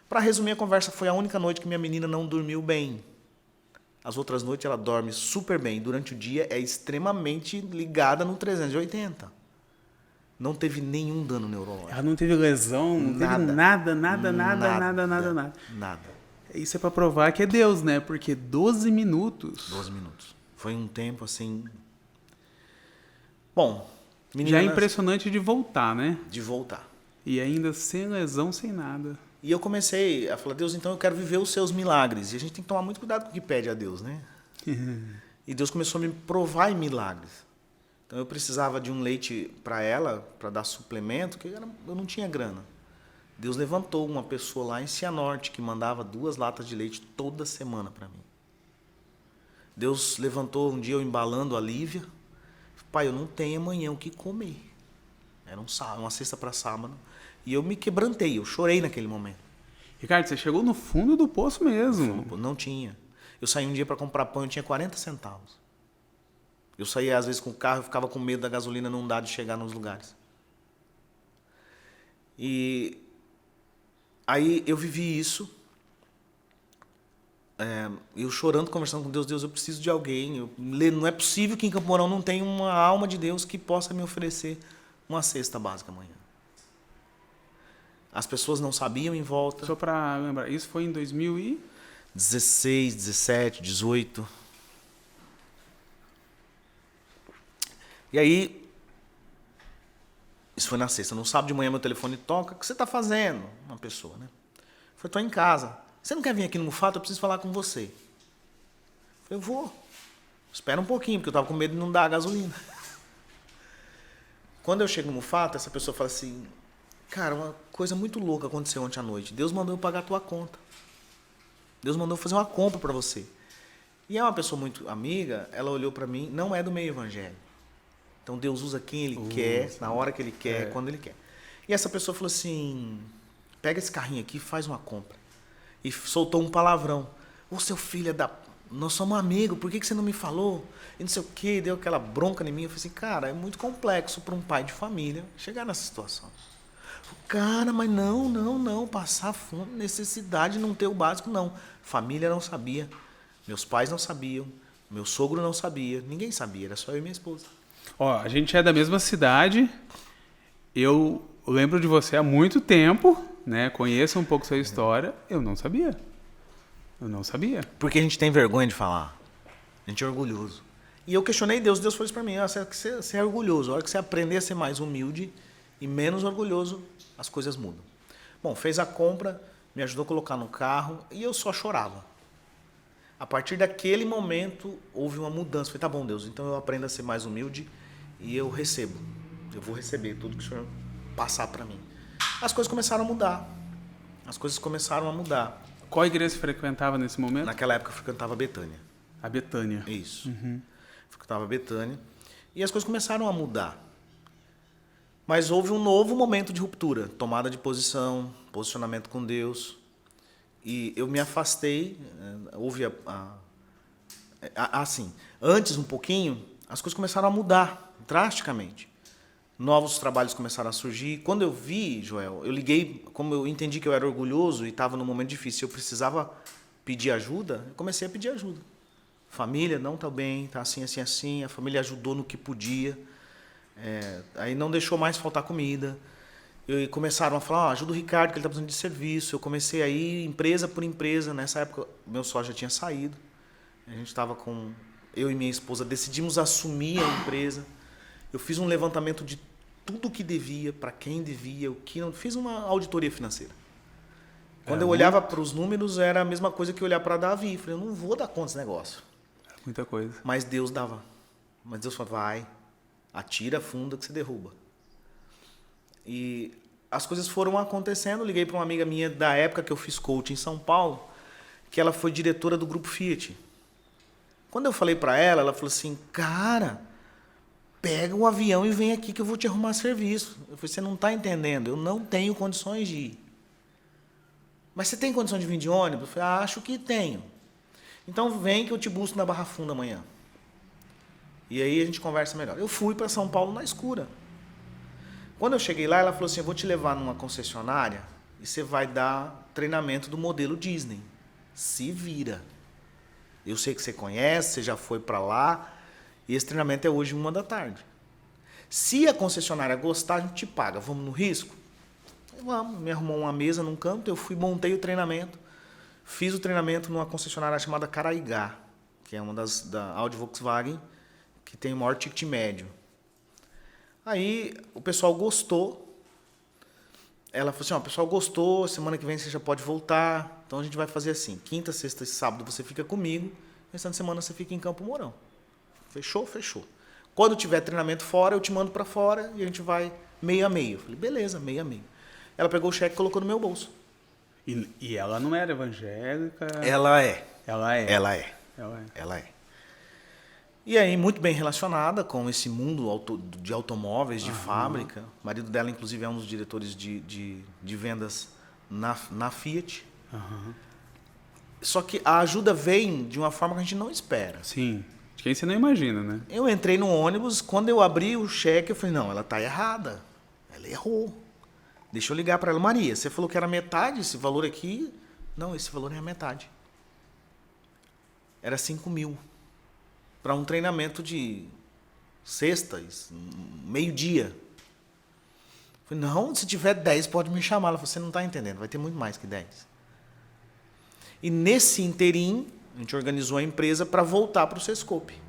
Para resumir a conversa, foi a única noite que minha menina não dormiu bem. As outras noites ela dorme super bem. Durante o dia é extremamente ligada no 380. Não teve nenhum dano neurológico. Ela não teve lesão, não teve nada. Nada. Isso é para provar que é Deus, né? Porque 12 minutos. 12 minutos. Foi um tempo assim... Bom... Já é impressionante de voltar, né? De voltar. E ainda sem lesão, sem nada. E eu comecei a falar, Deus, então eu quero viver os seus milagres. E a gente tem que tomar muito cuidado com o que pede a Deus, né? E Deus começou a me provar em milagres. Então eu precisava de um leite para ela, para dar suplemento, que eu não tinha grana. Deus levantou uma pessoa lá em Cianorte que mandava 2 latas de leite toda semana para mim. Deus levantou um dia eu embalando a Lívia. Pai, eu não tenho amanhã o que comer. Era uma sexta para sábado. E eu me quebrantei, eu chorei naquele momento. Ricardo, você chegou no fundo do poço mesmo. Não tinha. Eu saí um dia para comprar pão, eu tinha 40 centavos. Eu saía às vezes com o carro, eu ficava com medo da gasolina não dar de chegar nos lugares. E aí eu vivi isso, eu chorando, conversando com Deus, Deus, eu preciso de alguém. Não é possível que em Campo Mourão não tenha uma alma de Deus que possa me oferecer uma cesta básica amanhã. As pessoas não sabiam em volta. Só para lembrar, isso foi em 2016, 17, 18. E aí, isso foi na sexta. No sábado de manhã meu telefone toca. O que você está fazendo? Uma pessoa, né? Eu falei, estou em casa. Você não quer vir aqui no Mufato? Eu preciso falar com você. Eu falei, eu vou. Espera um pouquinho, porque eu estava com medo de não dar a gasolina. Quando eu chego no Mufato, essa pessoa fala assim, cara, uma coisa muito louca aconteceu ontem à noite. Deus mandou eu pagar a tua conta. Deus mandou eu fazer uma compra para você. E é uma pessoa muito amiga, ela olhou para mim, não é do meio evangélico. Então Deus usa quem Ele quer, na hora que Ele quer, quando Ele quer. E essa pessoa falou assim, pega esse carrinho aqui e faz uma compra. E soltou um palavrão. Ô seu filho da... Nós somos amigos, por que você não me falou? E não sei o quê, deu aquela bronca em mim. Eu falei assim, cara, é muito complexo para um pai de família chegar nessa situação. Cara, mas não, passar fome, necessidade, não ter o básico, não. Família não sabia, meus pais não sabiam, meu sogro não sabia, ninguém sabia, era só eu e minha esposa. Ó, a gente é da mesma cidade, eu lembro de você há muito tempo, né? Conheço um pouco sua história, eu não sabia. Porque a gente tem vergonha de falar, a gente é orgulhoso. E eu questionei Deus, Deus falou isso pra mim, você é orgulhoso, a hora que você aprender a ser mais humilde e menos orgulhoso, as coisas mudam. Bom, fez a compra, me ajudou a colocar no carro e eu só chorava. A partir daquele momento, houve uma mudança. Falei, tá bom, Deus, então eu aprendo a ser mais humilde e eu recebo. Eu vou receber tudo que o Senhor passar para mim. As coisas começaram a mudar. Qual igreja você frequentava nesse momento? Naquela época eu frequentava a Betânia. A Betânia. Isso. Frequentava a Betânia. E as coisas começaram a mudar. Mas houve um novo momento de ruptura, tomada de posição, posicionamento com Deus. E eu me afastei, houve assim, antes um pouquinho, as coisas começaram a mudar drasticamente. Novos trabalhos começaram a surgir. Quando eu vi, Joel, eu liguei, como eu entendi que eu era orgulhoso e estava num momento difícil, eu precisava pedir ajuda, eu comecei a pedir ajuda. Família, não está bem, está assim, assim, assim, a família ajudou no que podia. Aí não deixou mais faltar comida. E começaram a falar, ajuda o Ricardo, que ele está precisando de serviço. Eu comecei a ir empresa por empresa. Nessa época, meu sócio já tinha saído. A gente estava com... Eu e minha esposa decidimos assumir a empresa. Eu fiz um levantamento de tudo o que devia, para quem devia, o que não... Fiz uma auditoria financeira. Quando eu olhava para os números, era a mesma coisa que olhar para Davi. Eu falei, eu não vou dar conta desse negócio. Muita coisa. Mas Deus dava. Mas Deus falou, vai... Atira a funda que você derruba. E as coisas foram acontecendo. Liguei para uma amiga minha da época que eu fiz coaching em São Paulo, que ela foi diretora do Grupo Fiat. Quando eu falei para ela, ela falou assim, cara, pega um avião e vem aqui que eu vou te arrumar serviço. Eu falei, você não está entendendo, eu não tenho condições de ir. Mas você tem condições de vir de ônibus? Eu falei, acho que tenho. Então vem que eu te busco na Barra Funda amanhã. E aí a gente conversa melhor. Eu fui para São Paulo na escura. Quando eu cheguei lá, ela falou assim, eu vou te levar numa concessionária e você vai dar treinamento do modelo Disney. Se vira. Eu sei que você conhece, você já foi para lá, e esse treinamento é hoje 13h. Se a concessionária gostar, a gente te paga. Vamos no risco? Vamos. Me arrumou uma mesa num canto, eu fui, montei o treinamento. Fiz o treinamento numa concessionária chamada Caraigá, que é uma da Audi Volkswagen, que tem o maior ticket médio. Aí o pessoal gostou. Ela falou assim, o pessoal gostou, semana que vem você já pode voltar. Então a gente vai fazer assim, quinta, sexta e sábado você fica comigo, restante semana você fica em Campo Mourão. Fechou? Fechou. Quando tiver treinamento fora, eu te mando para fora e a gente vai meio a meio. Eu falei, beleza, meio a meio. Ela pegou o cheque e colocou no meu bolso. E ela não era evangélica? Ela é. E aí, muito bem relacionada com esse mundo de automóveis, de fábrica. O marido dela, inclusive, é um dos diretores de vendas na Fiat. Aham. Só que a ajuda vem de uma forma que a gente não espera. Sim. De quem você não imagina, né? Eu entrei no ônibus, quando eu abri o cheque, eu falei, não, ela tá errada. Ela errou. Deixa eu ligar para ela. Maria, você falou que era metade esse valor aqui? Não, esse valor é a metade. Era 5 mil. Para um treinamento de sexta, meio-dia. Falei, não, se tiver 10, pode me chamar. Ela falou, você não está entendendo, vai ter muito mais que 10. E nesse interim, a gente organizou a empresa para voltar para o Sescope.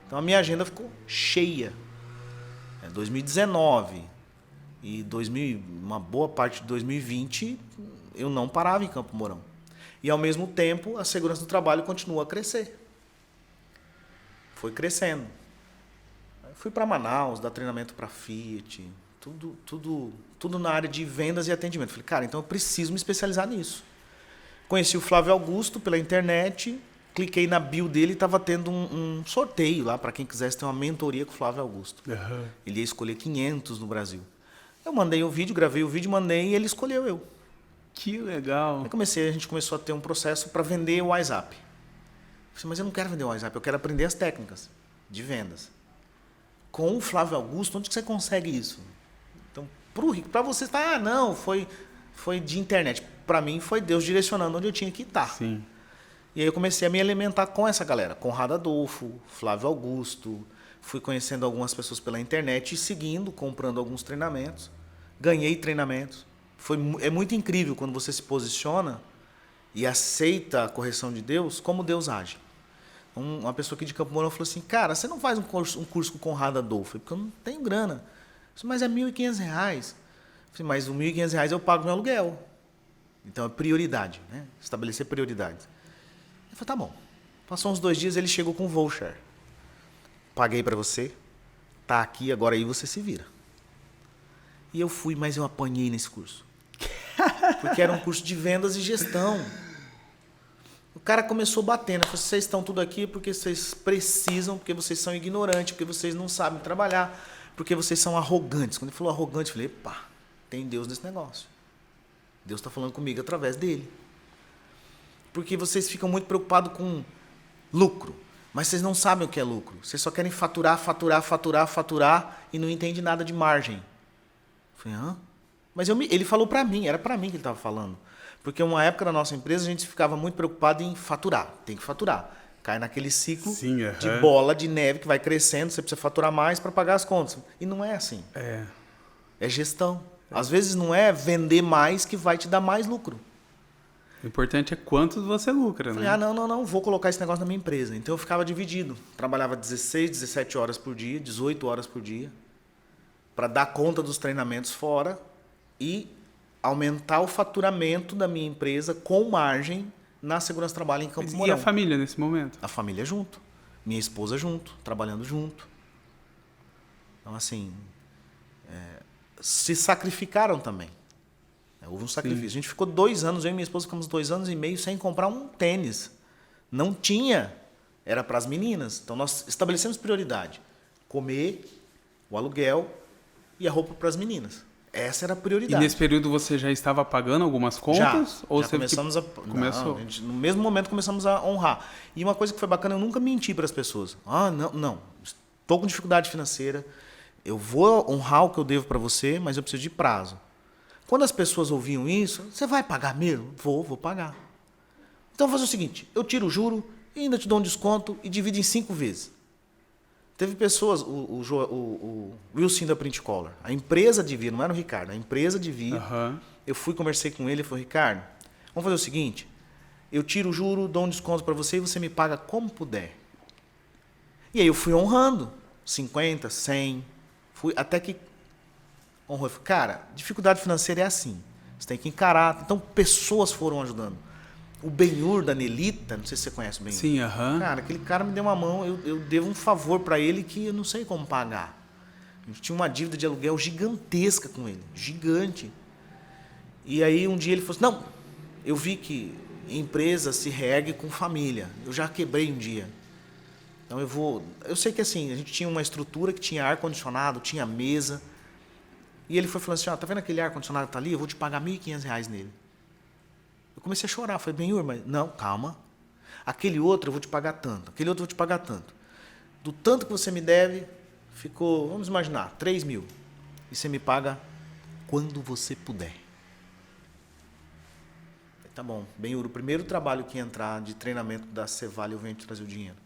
Então a minha agenda ficou cheia. 2019 e uma boa parte de 2020, eu não parava em Campo Mourão. E ao mesmo tempo, a segurança do trabalho continua a crescer. Foi crescendo. Fui para Manaus, dar treinamento para Fiat, tudo na área de vendas e atendimento. Falei, cara, então eu preciso me especializar nisso. Conheci o Flávio Augusto pela internet, cliquei na bio dele e estava tendo um sorteio lá para quem quisesse ter uma mentoria com o Flávio Augusto. Uhum. Ele ia escolher 500 no Brasil. Eu mandei o vídeo, gravei o vídeo, mandei e ele escolheu eu. Que legal. Aí a gente começou a ter um processo para vender o WhatsApp. Eu falei, mas eu não quero vender o WhatsApp, eu quero aprender as técnicas de vendas. Com o Flávio Augusto, onde que você consegue isso? Então, para você, não, foi de internet. Para mim, foi Deus direcionando onde eu tinha que estar. Sim. E aí eu comecei a me alimentar com essa galera. Conrado Adolfo, Flávio Augusto. Fui conhecendo algumas pessoas pela internet e seguindo, comprando alguns treinamentos. Ganhei treinamentos. É muito incrível quando você se posiciona e aceita a correção de Deus, como Deus age. Uma pessoa aqui de Campo Mourão falou assim, cara, você não faz um curso com o Conrado Adolfo? Porque eu não tenho grana. Mas é R$1.500. Eu falei, mas o R$1.500 eu pago meu aluguel. Então é prioridade, né? Estabelecer prioridades. Eu falei, tá bom. Passou uns 2 dias, ele chegou com um voucher. Paguei para você, tá aqui, agora aí você se vira. E eu fui, mas eu apanhei nesse curso. Porque era um curso de vendas e gestão. O cara começou batendo. Falei, vocês estão tudo aqui porque vocês precisam, porque vocês são ignorantes, porque vocês não sabem trabalhar, porque vocês são arrogantes. Quando ele falou arrogante, eu falei, pá, tem Deus nesse negócio. Deus está falando comigo através dele. Porque vocês ficam muito preocupados com lucro. Mas vocês não sabem o que é lucro. Vocês só querem faturar e não entendem nada de margem. Eu falei, hã? Mas ele falou para mim, era para mim que ele estava falando. Porque uma época na nossa empresa a gente ficava muito preocupado em faturar. Tem que faturar. Cai naquele ciclo de bola de neve que vai crescendo, você precisa faturar mais para pagar as contas. E não é assim. É gestão. Às vezes não é vender mais que vai te dar mais lucro. O importante é quanto você lucra, né? Falei, não, vou colocar esse negócio na minha empresa. Então eu ficava dividido. Trabalhava 16, 17 horas por dia, 18 horas por dia, para dar conta dos treinamentos fora e aumentar o faturamento da minha empresa com margem na segurança do trabalho em Campo Mourão. E a família nesse momento? A família junto. Minha esposa junto, trabalhando junto. Então, assim, se sacrificaram também. Houve um sacrifício. Sim. A gente ficou 2 anos, eu e minha esposa ficamos 2 anos e meio sem comprar um tênis. Não tinha. Era para as meninas. Então, nós estabelecemos prioridade. Comer, o aluguel e a roupa para as meninas. Essa era a prioridade. E nesse período você já estava pagando algumas contas? Já, ou já você começamos Começou? Não, gente, no mesmo momento começamos a honrar. E uma coisa que foi bacana, eu nunca menti para as pessoas. Não. Estou com dificuldade financeira. Eu vou honrar o que eu devo para você, mas eu preciso de prazo. Quando as pessoas ouviam isso, você vai pagar mesmo? Vou pagar. Então, vou fazer o seguinte, eu tiro o juro, e ainda te dou um desconto e divido em 5 vezes. Teve pessoas, o Wilson da Print Color, a empresa de vir, não era o Ricardo, a empresa de vir, eu fui, conversei com ele e falei, Ricardo, vamos fazer o seguinte, eu tiro o juro, dou um desconto para você e você me paga como puder. E aí eu fui honrando, 50, 100, até que honrou. Eu falei, cara, dificuldade financeira é assim, você tem que encarar. Então pessoas foram ajudando. O Benhur da Nelita, não sei se você conhece o Benhur. Sim, Cara, aquele cara me deu uma mão, eu devo um favor para ele que eu não sei como pagar. Eu tinha uma dívida de aluguel gigantesca com ele, gigante. E aí um dia ele falou assim, não, eu vi que empresa se reergue com família, eu já quebrei um dia. Então eu sei que assim, a gente tinha uma estrutura que tinha ar-condicionado, tinha mesa, E ele foi falando assim, tá vendo aquele ar-condicionado que tá ali? Eu vou te pagar R$1.500 nele. Eu comecei a chorar. Falei, Benhur, mas não, calma. Aquele outro eu vou te pagar tanto. Aquele outro eu vou te pagar tanto. Do tanto que você me deve, ficou, vamos imaginar, 3 mil. E você me paga quando você puder. Tá bom, Benhur, o primeiro trabalho que entrar de treinamento da Cevale, eu venho te trazer o dinheiro.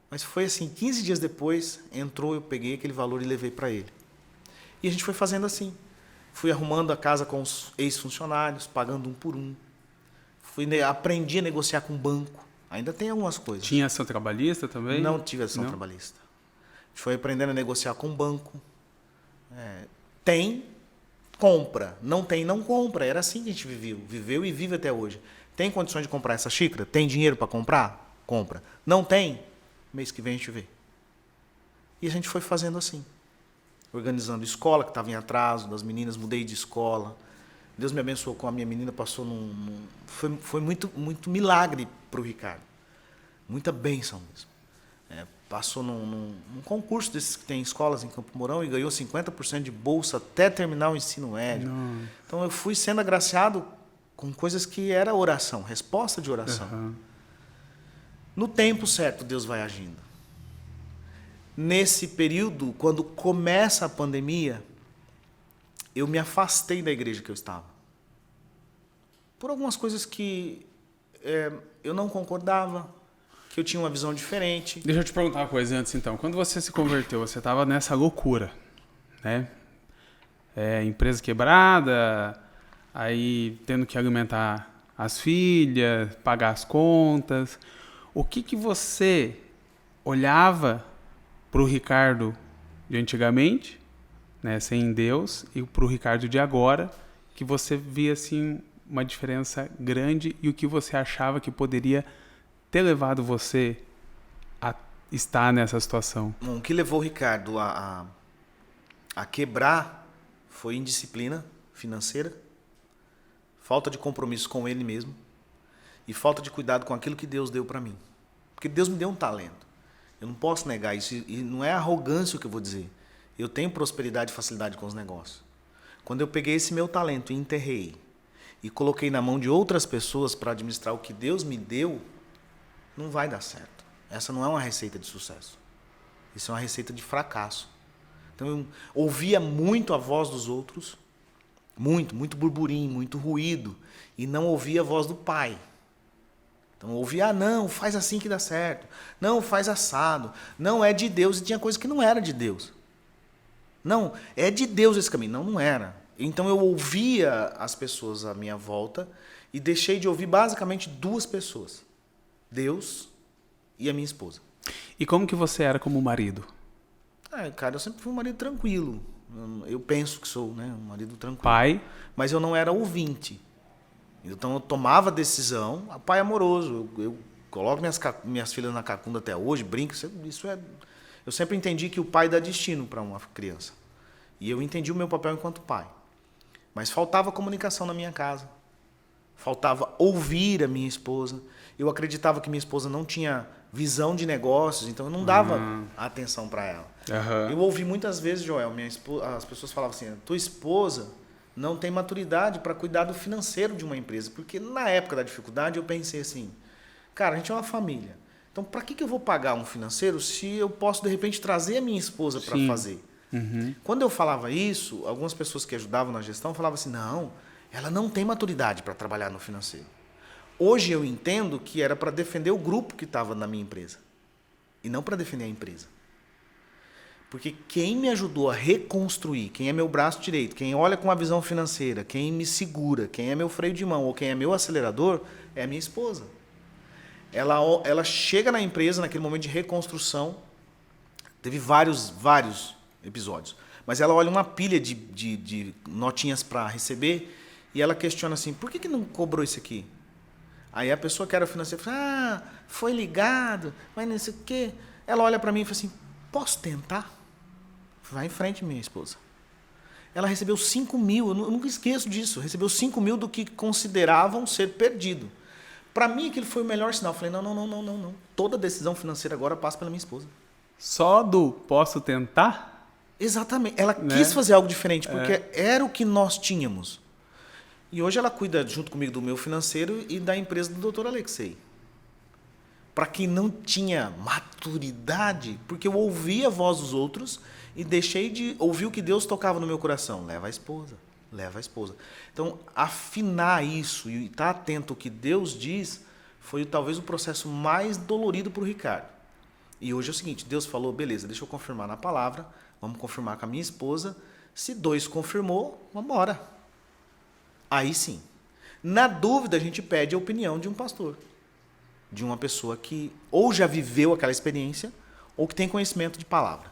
Mas foi assim, 15 dias depois, entrou, eu peguei aquele valor e levei para ele. E a gente foi fazendo assim. Fui arrumando a casa com os ex-funcionários, pagando um por um. Aprendi a negociar com o banco. Ainda tem algumas coisas. Tinha ação trabalhista também? Não tive ação trabalhista. A gente foi aprendendo a negociar com o banco. Tem, compra. Não tem, não compra. Era assim que a gente viveu e vive até hoje. Tem condições de comprar essa xícara? Tem dinheiro para comprar? Compra. Não tem? Mês que vem a gente vê. E a gente foi fazendo assim. Organizando escola, que estava em atraso, das meninas, mudei de escola. Deus me abençoou com a minha menina, passou foi muito, muito milagre para o Ricardo. Muita bênção mesmo. Passou num concurso desses que tem escolas em Campo Mourão e ganhou 50% de bolsa até terminar o ensino médio. Não. Então eu fui sendo agraciado com coisas que era oração, resposta de oração. Uhum. No tempo certo, Deus vai agindo. Nesse período, quando começa a pandemia, eu me afastei da igreja que eu estava. Por algumas coisas que eu não concordava, que eu tinha uma visão diferente. Deixa eu te perguntar uma coisa antes, então. Quando você se converteu, você estava nessa loucura, né? Empresa quebrada, aí tendo que alimentar as filhas, pagar as contas. O que você olhava para o Ricardo de antigamente, né, sem Deus, e para o Ricardo de agora, que você via assim uma diferença grande e o que você achava que poderia ter levado você a estar nessa situação? Bom, o que levou o Ricardo a quebrar foi indisciplina financeira, falta de compromisso com ele mesmo e falta de cuidado com aquilo que Deus deu para mim. Porque Deus me deu um talento. Eu não posso negar isso. E não é arrogância o que eu vou dizer. Eu tenho prosperidade e facilidade com os negócios. Quando eu peguei esse meu talento e enterrei e coloquei na mão de outras pessoas para administrar o que Deus me deu, não vai dar certo. Essa não é uma receita de sucesso. Isso é uma receita de fracasso. Então eu ouvia muito a voz dos outros, muito burburinho, muito ruído, e não ouvia a voz do Pai. Então eu ouvia, não, faz assim que dá certo. Não, faz assado. Não, é de Deus. E tinha coisa que não era de Deus. Não, é de Deus esse caminho. Não, não era. Então eu ouvia as pessoas à minha volta e deixei de ouvir basicamente duas pessoas. Deus e a minha esposa. E como que você era como marido? Cara, eu sempre fui um marido tranquilo. Eu penso que sou, né, um marido tranquilo. Pai? Mas eu não era ouvinte. Então eu tomava decisão, pai amoroso. Eu coloco minhas filhas na cacunda até hoje, brinco. Eu sempre entendi que o pai dá destino para uma criança. E eu entendi o meu papel enquanto pai. Mas faltava comunicação na minha casa. Faltava ouvir a minha esposa. Eu acreditava que minha esposa não tinha visão de negócios, então eu não dava atenção para ela. Uhum. Eu ouvi muitas vezes, Joel, as pessoas falavam assim, tua esposa não tem maturidade para cuidar do financeiro de uma empresa. Porque na época da dificuldade eu pensei assim, cara, a gente é uma família. Então para que eu vou pagar um financeiro se eu posso de repente trazer a minha esposa para fazer? Uhum. Quando eu falava isso, algumas pessoas que ajudavam na gestão falavam assim, não, ela não tem maturidade para trabalhar no financeiro. Hoje eu entendo que era para defender o grupo que estava na minha empresa e não para defender a empresa. Porque quem me ajudou a reconstruir, quem é meu braço direito, quem olha com a visão financeira, quem me segura, quem é meu freio de mão ou quem é meu acelerador, é a minha esposa. Ela chega na empresa naquele momento de reconstrução, teve vários episódios, mas ela olha uma pilha de notinhas para receber e ela questiona assim, por que não cobrou isso aqui? Aí a pessoa que era financeira fala, foi ligado, mas não sei o quê. Ela olha para mim e fala assim, posso tentar? Vai em frente, minha esposa. Ela recebeu 5 mil, eu nunca esqueço disso, recebeu 5 mil do que consideravam ser perdido. Para mim, aquilo foi o melhor sinal. Eu falei, não. Toda decisão financeira agora passa pela minha esposa. Só do posso tentar? Exatamente. Ela né? quis fazer algo diferente, porque era o que nós tínhamos. E hoje ela cuida, junto comigo, do meu financeiro e da empresa do Dr. Alexei. Para quem não tinha maturidade, porque eu ouvia a voz dos outros e deixei de ouvir o que Deus tocava no meu coração. Leva a esposa, leva a esposa. Então, afinar isso e estar atento ao que Deus diz foi talvez o processo mais dolorido para o Ricardo. E hoje é o seguinte, Deus falou, beleza, deixa eu confirmar na palavra, vamos confirmar com a minha esposa. Se 2 confirmou, vamos embora. Aí sim. Na dúvida, a gente pede a opinião de um pastor. De uma pessoa que ou já viveu aquela experiência ou que tem conhecimento de palavra.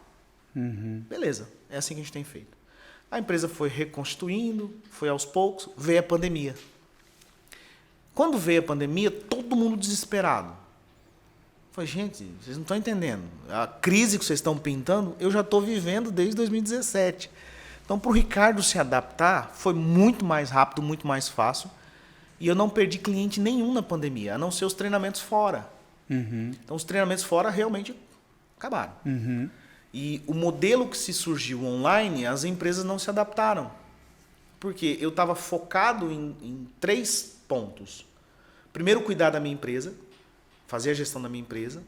Beleza, é assim que a gente tem feito. A empresa foi reconstituindo, foi aos poucos, veio a pandemia. Quando veio a pandemia, todo mundo desesperado. Falei, gente, vocês não estão entendendo. A crise que vocês estão pintando, eu já estou vivendo desde 2017. Então, para o Ricardo se adaptar, foi muito mais rápido, muito mais fácil. E eu não perdi cliente nenhum na pandemia, a não ser os treinamentos fora. Então, os treinamentos fora realmente acabaram. E o modelo que se surgiu online, as empresas não se adaptaram. Porque eu estava focado em 3 pontos. Primeiro, cuidar da minha empresa, fazer a gestão da minha empresa,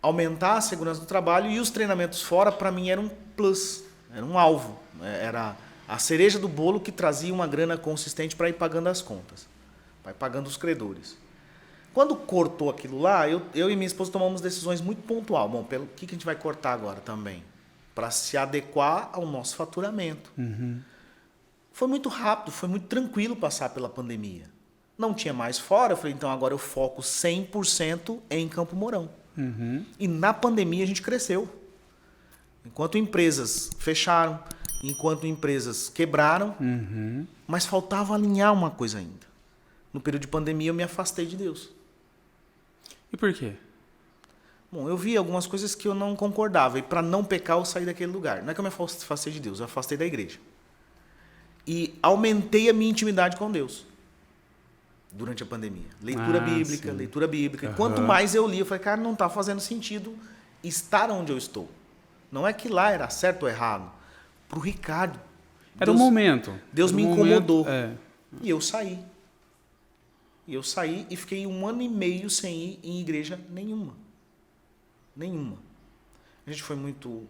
aumentar a segurança do trabalho, e os treinamentos fora, para mim, era um plus, era um alvo. Era a cereja do bolo que trazia uma grana consistente para ir pagando as contas, para ir pagando os credores. Quando cortou aquilo lá, eu e minha esposa tomamos decisões muito pontuais. Bom, pelo que a gente vai cortar agora também? Para se adequar ao nosso faturamento. Foi muito rápido, foi muito tranquilo passar pela pandemia. Não tinha mais fora, eu falei, então agora eu foco 100% em Campo Mourão. E na pandemia a gente cresceu. Enquanto empresas fecharam, enquanto empresas quebraram, mas faltava alinhar uma coisa ainda. No período de pandemia eu me afastei de Deus. E por quê? Bom, eu vi algumas coisas que eu não concordava, e para não pecar eu saí daquele lugar. Não é que eu me afastei de Deus, eu afastei da igreja. E aumentei a minha intimidade com Deus durante a pandemia. Leitura bíblica, sim. leitura bíblica. E quanto mais eu li, eu falei, cara, não está fazendo sentido estar onde eu estou. Não é que lá era certo ou errado. Para o Ricardo. Era um momento. Deus me incomodou. Momento, E eu saí. E eu saí e fiquei 1 ano e meio sem ir em igreja nenhuma. Nenhuma. A gente foi muito...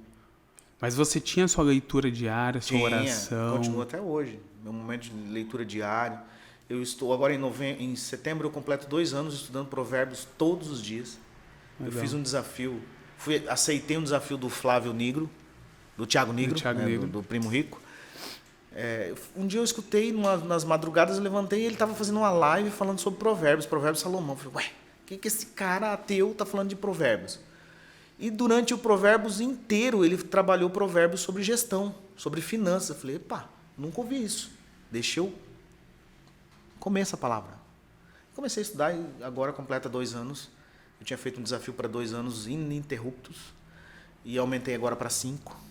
Mas você tinha sua leitura diária, sua oração? Continua até hoje. Meu momento de leitura diária. Eu estou agora em setembro, eu completo 2 anos estudando Provérbios todos os dias. Legal. Eu fiz um desafio. Aceitei um desafio do Flávio Nigro, do Thiago Nigro, do Primo Rico. Um dia eu escutei, nas madrugadas eu levantei e ele estava fazendo uma live falando sobre Provérbios Salomão. Eu falei, ué, o que esse cara ateu está falando de Provérbios? E durante o Provérbios inteiro ele trabalhou Provérbios sobre gestão, sobre finanças. Eu falei, epa, nunca ouvi isso. Deixa eu comer essa palavra. Comecei a estudar e agora completa 2 anos. Eu tinha feito um desafio para 2 anos ininterruptos e aumentei agora para 5.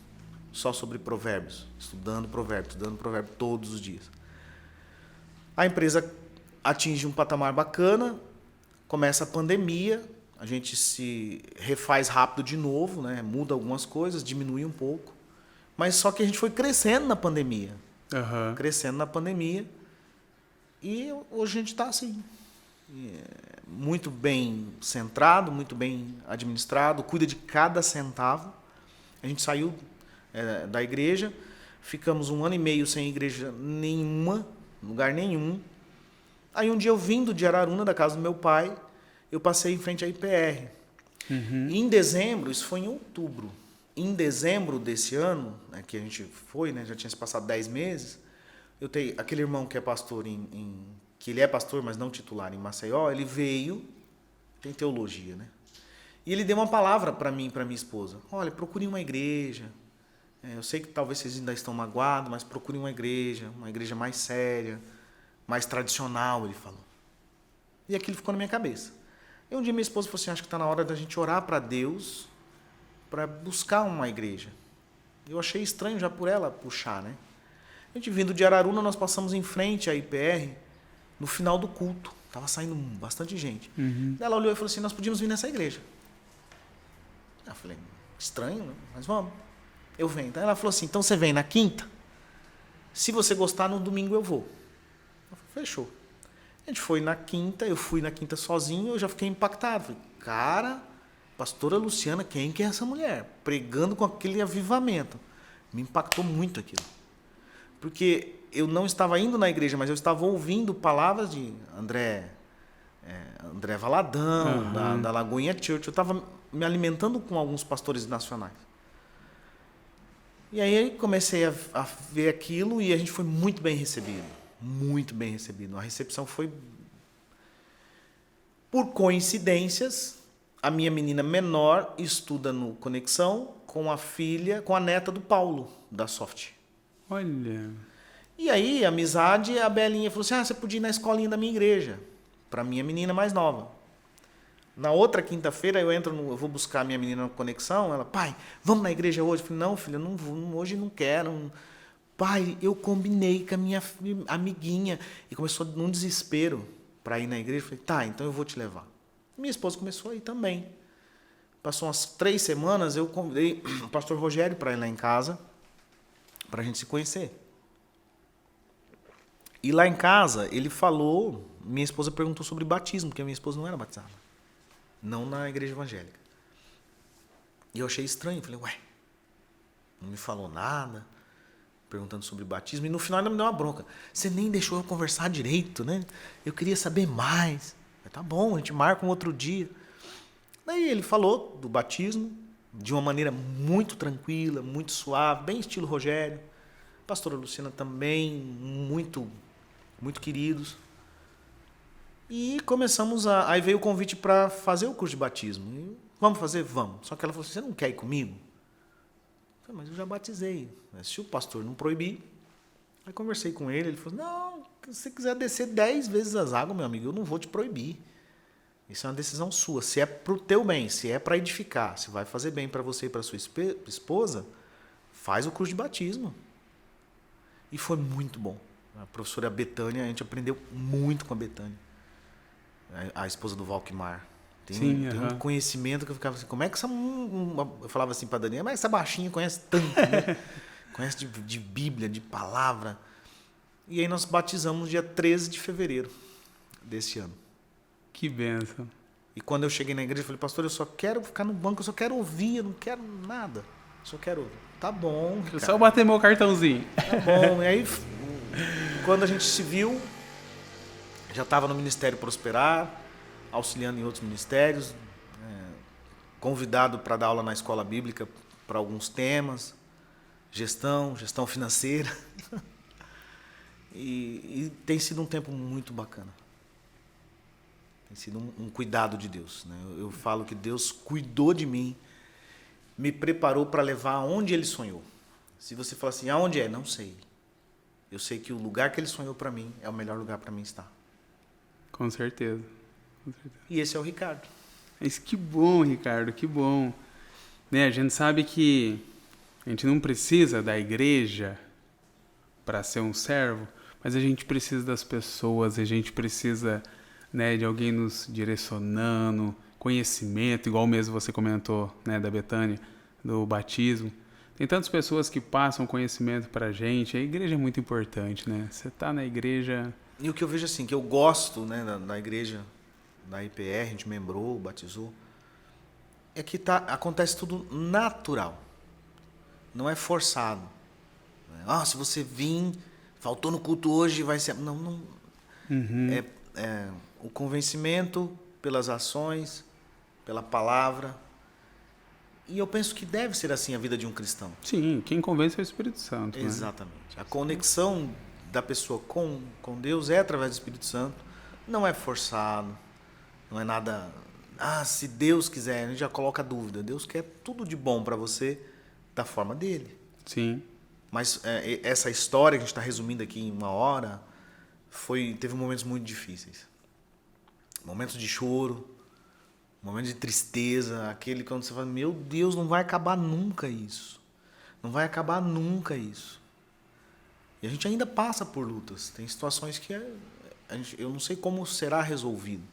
Só sobre provérbios, estudando provérbios todos os dias. A empresa atinge um patamar bacana, começa a pandemia, a gente se refaz rápido de novo, né? Muda algumas coisas, diminui um pouco, mas só que a gente foi crescendo na pandemia. Crescendo na pandemia, e hoje a gente está assim, muito bem centrado, muito bem administrado, cuida de cada centavo. A gente saiu da igreja, ficamos 1 ano e meio sem igreja nenhuma, lugar nenhum. Aí um dia eu vindo de Araruna, da casa do meu pai, eu passei em frente à IPR. E em dezembro, isso foi em outubro, em dezembro desse ano, né, que a gente foi, né, já tinha se passado 10 meses, eu tenho aquele irmão que é pastor que ele é pastor, mas não titular em Maceió, ele veio, tem teologia, né? E ele deu uma palavra para mim e para minha esposa. Olha, procure uma igreja. Eu sei que talvez vocês ainda estão magoados, mas procure uma igreja mais séria, mais tradicional, ele falou. E aquilo ficou na minha cabeça. E um dia minha esposa falou assim, acho que está na hora da gente orar para Deus, para buscar uma igreja. Eu achei estranho já por ela puxar, né? A gente vindo de Araruna, nós passamos em frente à IPR, no final do culto. Estava saindo bastante gente. Ela olhou e falou assim, nós podíamos vir nessa igreja. Eu falei, estranho, né? Mas vamos. Eu venho. Então ela falou assim, então você vem na quinta? Se você gostar, no domingo eu vou. Eu falei, fechou. A gente foi na quinta, eu fui na quinta sozinho, eu já fiquei impactado. Falei, cara, pastora Luciana, quem que é essa mulher? Pregando com aquele avivamento. Me impactou muito aquilo. Porque eu não estava indo na igreja, mas eu estava ouvindo palavras de André Valadão, da Lagoinha Church. Eu estava me alimentando com alguns pastores nacionais. E aí comecei a ver aquilo e a gente foi muito bem recebido. Muito bem recebido. A recepção foi... Por coincidências, a minha menina menor estuda no Conexão com a neta do Paulo, da Soft. Olha. E aí, amizade, a Belinha falou assim, você podia ir na escolinha da minha igreja, para minha menina mais nova. Na outra quinta-feira, eu vou buscar a minha menina no Conexão, ela, pai, vamos na igreja hoje? Eu falei, não, filha, não vou, hoje não quero. Pai, eu combinei com a minha amiguinha. E começou num desespero para ir na igreja. Eu falei, tá, então eu vou te levar. Minha esposa começou a ir também. Passou umas 3 semanas, eu convidei o pastor Rogério para ir lá em casa, para a gente se conhecer. E lá em casa, ele falou, minha esposa perguntou sobre batismo, porque a minha esposa não era batizada. Não na igreja evangélica. E eu achei estranho, falei, ué, não me falou nada, perguntando sobre batismo, e no final ainda me deu uma bronca. Você nem deixou eu conversar direito, né? Eu queria saber mais. Falei, tá bom, a gente marca um outro dia. Daí ele falou do batismo, de uma maneira muito tranquila, muito suave, bem estilo Rogério. Pastora Luciana também, muito queridos. E começamos aí veio o convite para fazer o curso de batismo. E, vamos fazer? Vamos. Só que ela falou assim, você não quer ir comigo? Eu falei, mas eu já batizei. Se o pastor não proibir... Aí conversei com ele, ele falou, não, se você quiser descer 10 vezes as águas, meu amigo, eu não vou te proibir. Isso é uma decisão sua. Se é para o teu bem, se é para edificar, se vai fazer bem para você e para sua esposa, faz o curso de batismo. E foi muito bom. A professora Betânia, a gente aprendeu muito com a Betânia. A esposa do Valquimar. Tem um conhecimento que eu ficava assim, como é que eu falava assim para a Daniela, mas essa baixinha conhece tanto, né? Conhece de Bíblia, de palavra. E aí nós batizamos no dia 13 de fevereiro desse ano. Que bênção. E quando eu cheguei na igreja, eu falei, pastor, eu só quero ficar no banco, eu só quero ouvir, eu não quero nada. Eu só quero ouvir. Tá bom, Ricardo. Só bater meu cartãozinho. Tá bom. E aí, quando a gente se viu, já estava no Ministério Prosperar, auxiliando em outros ministérios, convidado para dar aula na escola bíblica para alguns temas, gestão financeira. E tem sido um tempo muito bacana. Tem sido um cuidado de Deus, né? Eu falo que Deus cuidou de mim, me preparou para levar aonde Ele sonhou. Se você falar assim, aonde é? Não sei. Eu sei que o lugar que Ele sonhou para mim é o melhor lugar para mim estar. Com certeza. Com certeza. E esse é o Ricardo. Mas que bom, Ricardo, que bom. Né, a gente sabe que a gente não precisa da igreja para ser um servo, mas a gente precisa das pessoas, a gente precisa, né, de alguém nos direcionando, conhecimento, igual mesmo você comentou, né, da Betânia, do batismo. Tem tantas pessoas que passam conhecimento para a gente. A igreja é muito importante, né? Você está na igreja... E o que eu vejo assim, que eu gosto, né, da igreja, da IPR, a gente membrou, batizou, é que acontece tudo natural. Não é forçado. Se você vir, faltou no culto hoje, vai ser... Não. Uhum. É o convencimento pelas ações, pela palavra. E eu penso que deve ser assim a vida de um cristão. Sim, quem convence é o Espírito Santo. Exatamente. Né? A conexão da pessoa com Deus é através do Espírito Santo. Não é forçado, não é nada... se Deus quiser, a gente já coloca a dúvida. Deus quer tudo de bom para você da forma dele. Sim. Mas essa história que a gente está resumindo aqui em 1 hora, teve momentos muito difíceis. Momentos de choro, momentos de tristeza, aquele quando você fala, meu Deus, não vai acabar nunca isso. Não vai acabar nunca isso. E a gente ainda passa por lutas. Tem situações que eu não sei como será resolvido.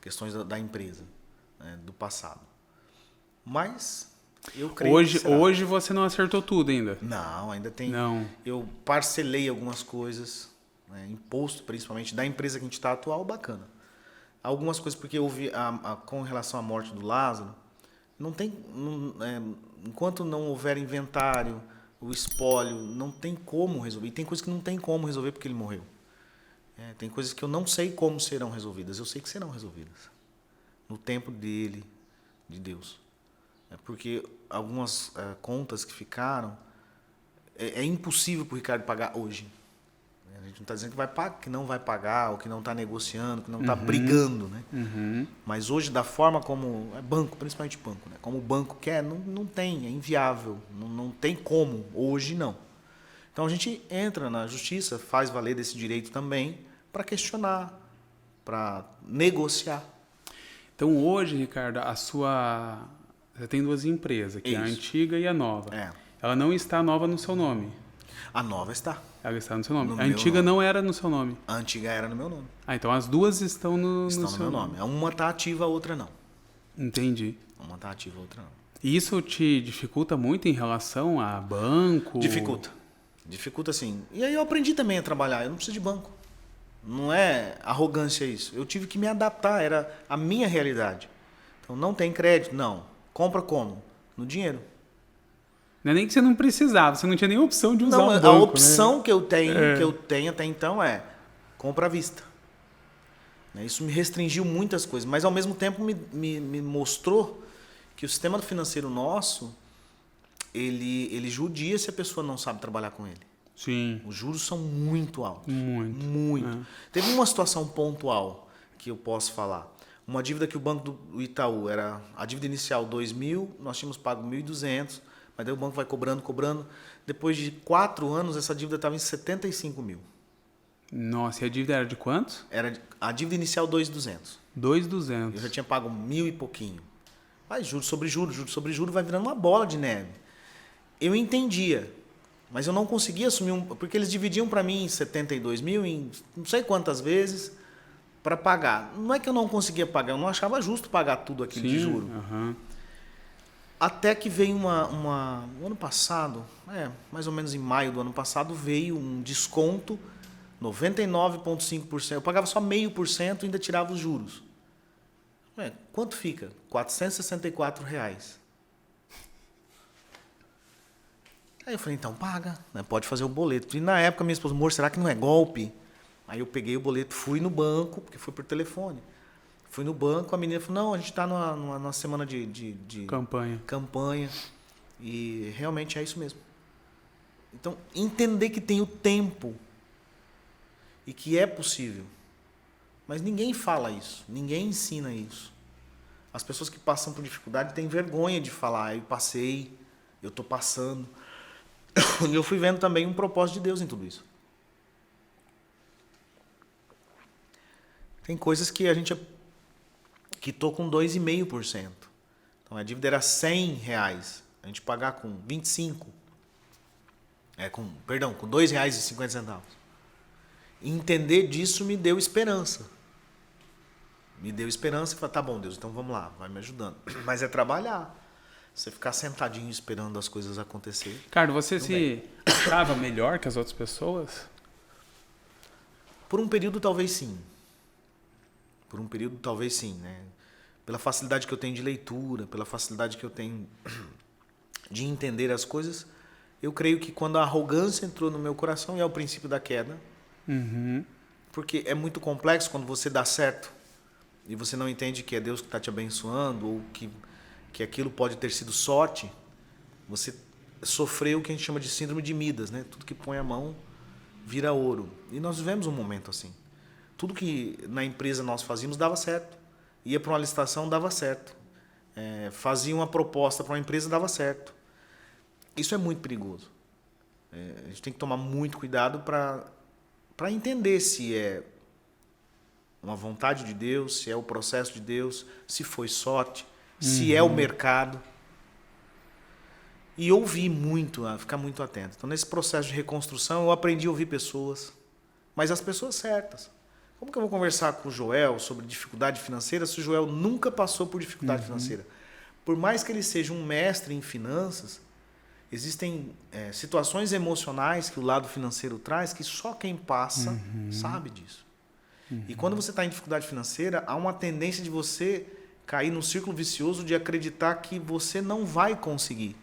Questões da empresa, né, do passado. Mas Eu creio que será. Hoje você não acertou tudo ainda? Não, ainda tem. Não. Eu parcelei algumas coisas, né, imposto principalmente, da empresa que a gente está atual, bacana. Algumas coisas, porque houve, com relação à morte do Lázaro, não tem, enquanto não houver inventário, o espólio, não tem como resolver. E tem coisas que não tem como resolver porque ele morreu. Tem coisas que eu não sei como serão resolvidas. Eu sei que serão resolvidas. No tempo dele, de Deus. Porque algumas contas que ficaram, é impossível para o Ricardo pagar hoje. A gente não está dizendo que não vai pagar, ou que não está negociando, que não está brigando. Né? Uhum. Mas hoje, da forma como... banco, principalmente banco. Né? Como o banco quer, não tem, é inviável. Não tem como, hoje não. Então a gente entra na justiça, faz valer desse direito também, para questionar, para negociar. Então hoje, Ricardo, você tem duas empresas, que é a antiga e a nova. Ela não está nova no seu nome. A nova está. Ela está no seu nome. No A antiga nome. não era no seu nome. A antiga era no meu nome. Então as duas estão no Estão no seu meu nome. Uma está ativa, a outra não. Entendi. Uma está ativa, a outra não. E isso te dificulta muito em relação a banco? Dificulta. Dificulta sim. E aí eu aprendi também a trabalhar. Eu não preciso de banco. Não é arrogância isso. Eu tive que me adaptar. Era a minha realidade. Então não tem crédito? Não. Compra como? No dinheiro. Não é nem que você não precisava, você não tinha nem opção de usar Não, um banco, a opção, né? que eu tenho até então é compra à vista. Isso me restringiu muitas coisas, mas ao mesmo tempo me mostrou que o sistema financeiro nosso, ele judia se a pessoa não sabe trabalhar com ele. Sim. Os juros são muito altos. Muito. Teve uma situação pontual que eu posso falar. Uma dívida que o Banco do Itaú era a dívida inicial 2.000, nós tínhamos pago 1.200, mas daí o banco vai cobrando. Depois de 4 anos, essa dívida estava em 75 mil. Nossa, e a dívida era de quantos? Era a dívida inicial 2.200. 2.200. Eu já tinha pago 1.000 e pouquinho. Mas juros sobre juros, vai virando uma bola de neve. Eu entendia, mas eu não conseguia assumir porque eles dividiam para mim 72 mil em não sei quantas vezes para pagar. Não é que eu não conseguia pagar, eu não achava justo pagar tudo aquilo de juro. Uhum. Até que veio no ano passado, mais ou menos em maio do ano passado, veio um desconto 99,5%. Eu pagava só 0,5% e ainda tirava os juros. Quanto fica? R$ 464. Aí eu falei, então paga, né? Pode fazer o boleto. E na época minha esposa, amor, será que não é golpe? Aí eu peguei o boleto, fui no banco, porque foi por telefone. Fui no banco, a menina falou, não, a gente está numa semana de campanha. E realmente é isso mesmo. Então, entender que tem o tempo e que é possível. Mas ninguém fala isso, ninguém ensina isso. As pessoas que passam por dificuldade têm vergonha de falar, eu passei, eu estou passando. E eu fui vendo também um propósito de Deus em tudo isso. Tem coisas que a gente quitou com 2,5%. Então a dívida era R$100, a gente pagar com 25. Com R$2,50. Entender disso me deu esperança. Me deu esperança e falei, tá bom, Deus, então vamos lá, vai me ajudando. Mas é trabalhar. Você ficar sentadinho esperando as coisas acontecerem. Ricardo, você se achava melhor que as outras pessoas? Por um período, talvez sim. Né? Pela facilidade que eu tenho de leitura, pela facilidade que eu tenho de entender as coisas, eu creio que quando a arrogância entrou no meu coração, e é o princípio da queda, porque é muito complexo quando você dá certo e você não entende que é Deus que está te abençoando ou que aquilo pode ter sido sorte, você sofreu o que a gente chama de síndrome de Midas, né? Tudo que põe a mão vira ouro. E nós vivemos um momento assim. Tudo que na empresa nós fazíamos dava certo. Ia para uma licitação, dava certo. Fazia uma proposta para uma empresa, dava certo. Isso é muito perigoso. A gente tem que tomar muito cuidado para entender se é uma vontade de Deus, se é o processo de Deus, se foi sorte, se é o mercado. E ouvir muito, ficar muito atento. Então, nesse processo de reconstrução, eu aprendi a ouvir pessoas, mas as pessoas certas. Como que eu vou conversar com o Joel sobre dificuldade financeira se o Joel nunca passou por dificuldade financeira? por mais que ele seja um mestre em finanças, existem situações emocionais que o lado financeiro traz que só quem passa sabe disso. E quando você está em dificuldade financeira, há uma tendência de você cair num círculo vicioso de acreditar que você não vai conseguir.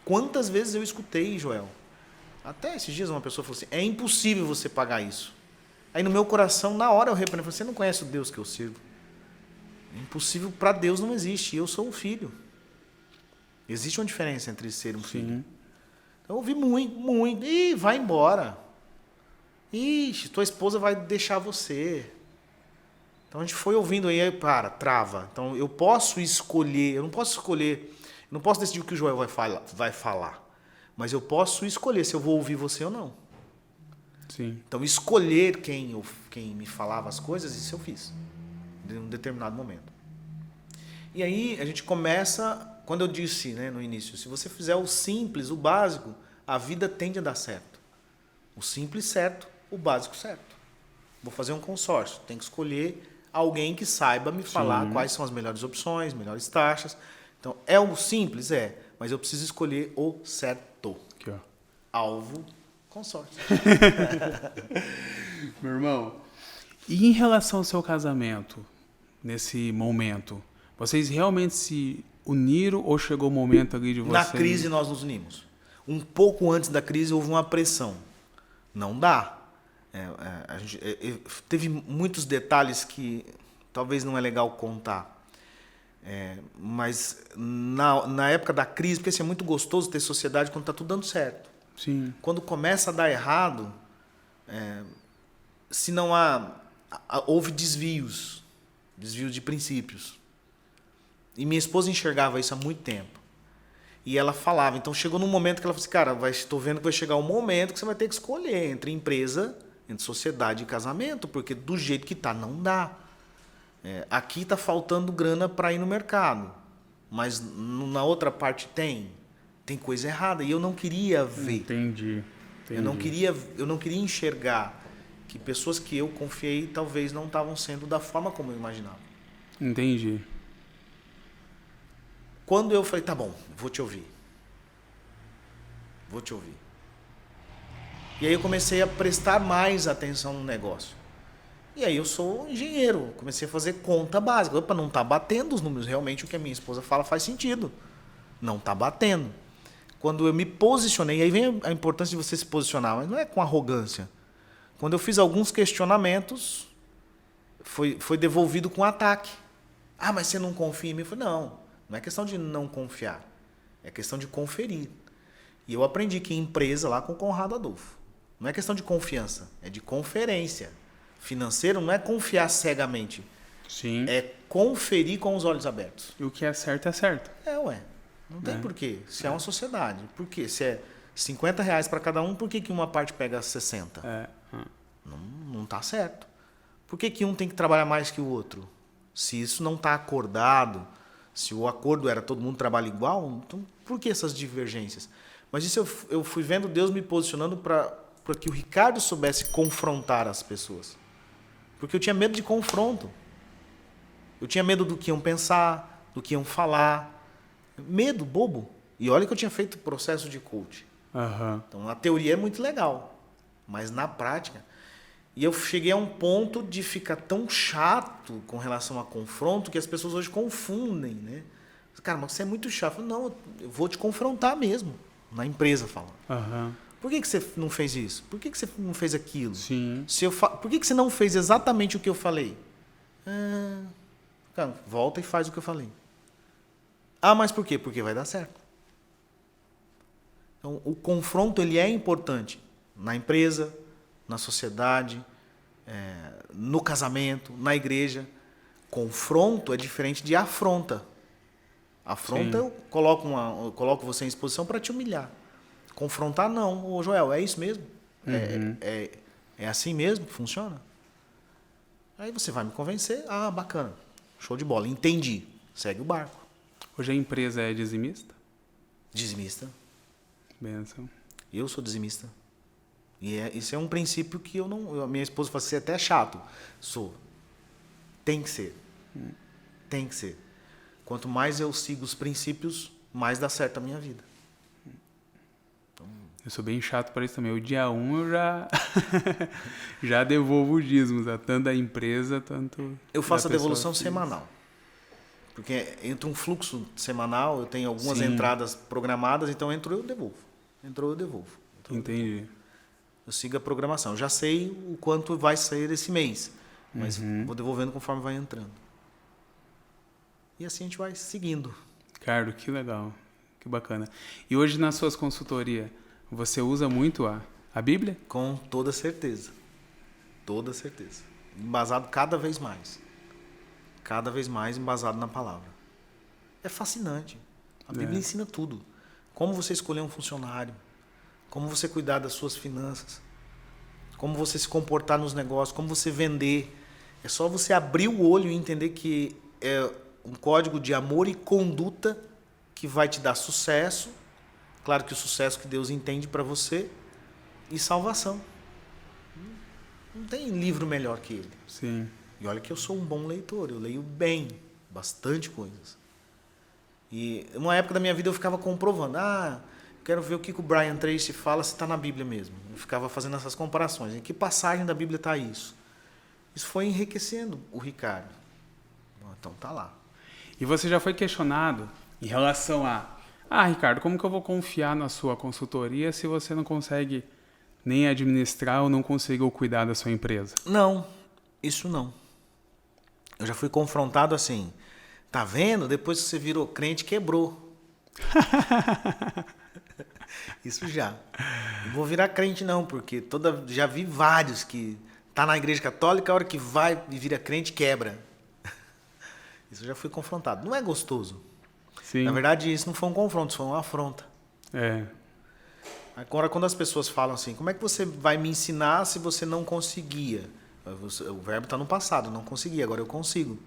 Quantas vezes eu escutei, Joel? Até esses dias uma pessoa falou assim, é impossível você pagar isso. Aí no meu coração, na hora eu repreendo, você não conhece o Deus que eu sirvo. Impossível para Deus não existe, eu sou um filho. Existe uma diferença entre ser um filho. Então eu ouvi muito, ih, vai embora. Ixi, tua esposa vai deixar você. Então a gente foi ouvindo aí, trava. Então eu posso escolher, eu não posso decidir o que o Joel vai falar. Mas eu posso escolher se eu vou ouvir você ou não. Sim. Então escolher quem me falava as coisas, isso eu fiz. Em um determinado momento. E aí a gente começa, quando eu disse, né, no início, se você fizer o simples, o básico, a vida tende a dar certo. O simples certo, o básico certo. Vou fazer um consórcio, tem que escolher alguém que saiba me falar quais são as melhores opções, melhores taxas. Então, é o simples? É, mas eu preciso escolher o certo. Aqui, ó. Alvo, consórcio. Meu irmão, e em relação ao seu casamento, nesse momento, vocês realmente se uniram ou chegou o momento ali de vocês... Na crise nós nos unimos. Um pouco antes da crise houve uma pressão. Não dá. A gente, teve muitos detalhes que talvez não é legal contar. Mas na época da crise, porque assim, é muito gostoso ter sociedade quando está tudo dando certo. Sim. Quando começa a dar errado, se não houve desvios de princípios. E minha esposa enxergava isso há muito tempo. E ela falava, então chegou num momento que ela falou assim, cara, estou vendo que vai chegar um momento que você vai ter que escolher entre empresa, entre sociedade e casamento, porque do jeito que está, não dá. Aqui está faltando grana para ir no mercado, mas na outra parte tem coisa errada, e eu não queria ver. Entendi. Eu não queria enxergar que pessoas que eu confiei talvez não estavam sendo da forma como eu imaginava. Entendi. Quando eu falei, tá bom, vou te ouvir. E aí eu comecei a prestar mais atenção no negócio. E aí eu sou engenheiro, comecei a fazer conta básica. Para não estar batendo os números, realmente o que a minha esposa fala faz sentido. Não está batendo. Quando eu me posicionei, aí vem a importância de você se posicionar, mas não é com arrogância. Quando eu fiz alguns questionamentos, foi devolvido com ataque. Ah, mas você não confia em mim? Eu falei, não é questão de não confiar, é questão de conferir. E eu aprendi que em empresa, lá com o Conrado Adolfo, não é questão de confiança, é de conferência. Financeiro não é confiar cegamente. Sim. É conferir com os olhos abertos. E o que é certo é certo. Não tem porquê. Se é uma sociedade, por quê? Se é R$50 para cada um, por que uma parte pega 60? Não está certo. Por que um tem que trabalhar mais que o outro? Se isso não está acordado, se o acordo era todo mundo trabalha igual, então por que essas divergências? Mas isso eu fui vendo Deus me posicionando para que o Ricardo soubesse confrontar as pessoas. Porque eu tinha medo de confronto. Eu tinha medo do que iam pensar, do que iam falar. Medo, bobo. E olha que eu tinha feito processo de coach. Então, a teoria é muito legal. Mas na prática... E eu cheguei a um ponto de ficar tão chato com relação a confronto que as pessoas hoje confundem, né? Cara, mas você é muito chato. Eu falei, não, eu vou te confrontar mesmo. Na empresa, falando. Por que você não fez isso? Por que você não fez aquilo? Sim. Por que você não fez exatamente o que eu falei? Cara, volta e faz o que eu falei. Mas por quê? Porque vai dar certo. Então, o confronto ele é importante na empresa, na sociedade, no casamento, na igreja. Confronto é diferente de afronta. Afronta, eu coloco você em exposição para te humilhar. Confrontar, não. Ô, Joel, é isso mesmo? É assim mesmo que funciona? Aí você vai me convencer. Bacana. Show de bola. Entendi. Segue o barco. Hoje a empresa é dizimista? Dizimista. Benção. Eu sou dizimista. E isso é um princípio que a minha esposa fala assim, você é até chato. Sou. Tem que ser. Tem que ser. Quanto mais eu sigo os princípios, mais dá certo a minha vida. Eu sou bem chato para isso também. O dia 1 eu já já devolvo os dízimos, tanto da empresa, tanto eu faço a devolução física. semanal. Porque entra um fluxo semanal, eu tenho algumas Sim. entradas programadas, então entrou eu devolvo. Entrou eu devolvo. Entendi. Eu sigo a programação. Eu já sei o quanto vai sair esse mês, mas vou devolvendo conforme vai entrando. E assim a gente vai seguindo. Ricardo, que legal. Que bacana. E hoje nas suas consultorias, você usa muito a Bíblia? Com toda certeza. Toda certeza. Embasado cada vez mais. Cada vez mais embasado na palavra. É fascinante. A Bíblia ensina tudo. Como você escolher um funcionário. Como você cuidar das suas finanças. Como você se comportar nos negócios. Como você vender. É só você abrir o olho e entender que é um código de amor e conduta que vai te dar sucesso. Claro que o sucesso que Deus entende para você. E salvação. Não tem livro melhor que ele. Sim. E olha que eu sou um bom leitor, eu leio bem, bastante coisas. E uma época da minha vida eu ficava comprovando. Quero ver o que o Brian Tracy fala, se está na Bíblia mesmo. Eu ficava fazendo essas comparações. Em que passagem da Bíblia está isso? Isso foi enriquecendo o Ricardo. Então tá lá. E você já foi questionado em relação Ricardo, como que eu vou confiar na sua consultoria se você não consegue nem administrar ou não conseguiu cuidar da sua empresa? Não, isso não. Eu já fui confrontado assim. Tá vendo? Depois que você virou crente, quebrou. Isso já. Não vou virar crente não, porque já vi vários que tá na igreja católica, a hora que vai e vira crente, quebra. Isso eu já fui confrontado. Não é gostoso. Sim. Na verdade, isso não foi um confronto, isso foi uma afronta. É. Agora, quando as pessoas falam assim, como é que você vai me ensinar se você não conseguia? O verbo está no passado, não conseguia, agora eu consigo.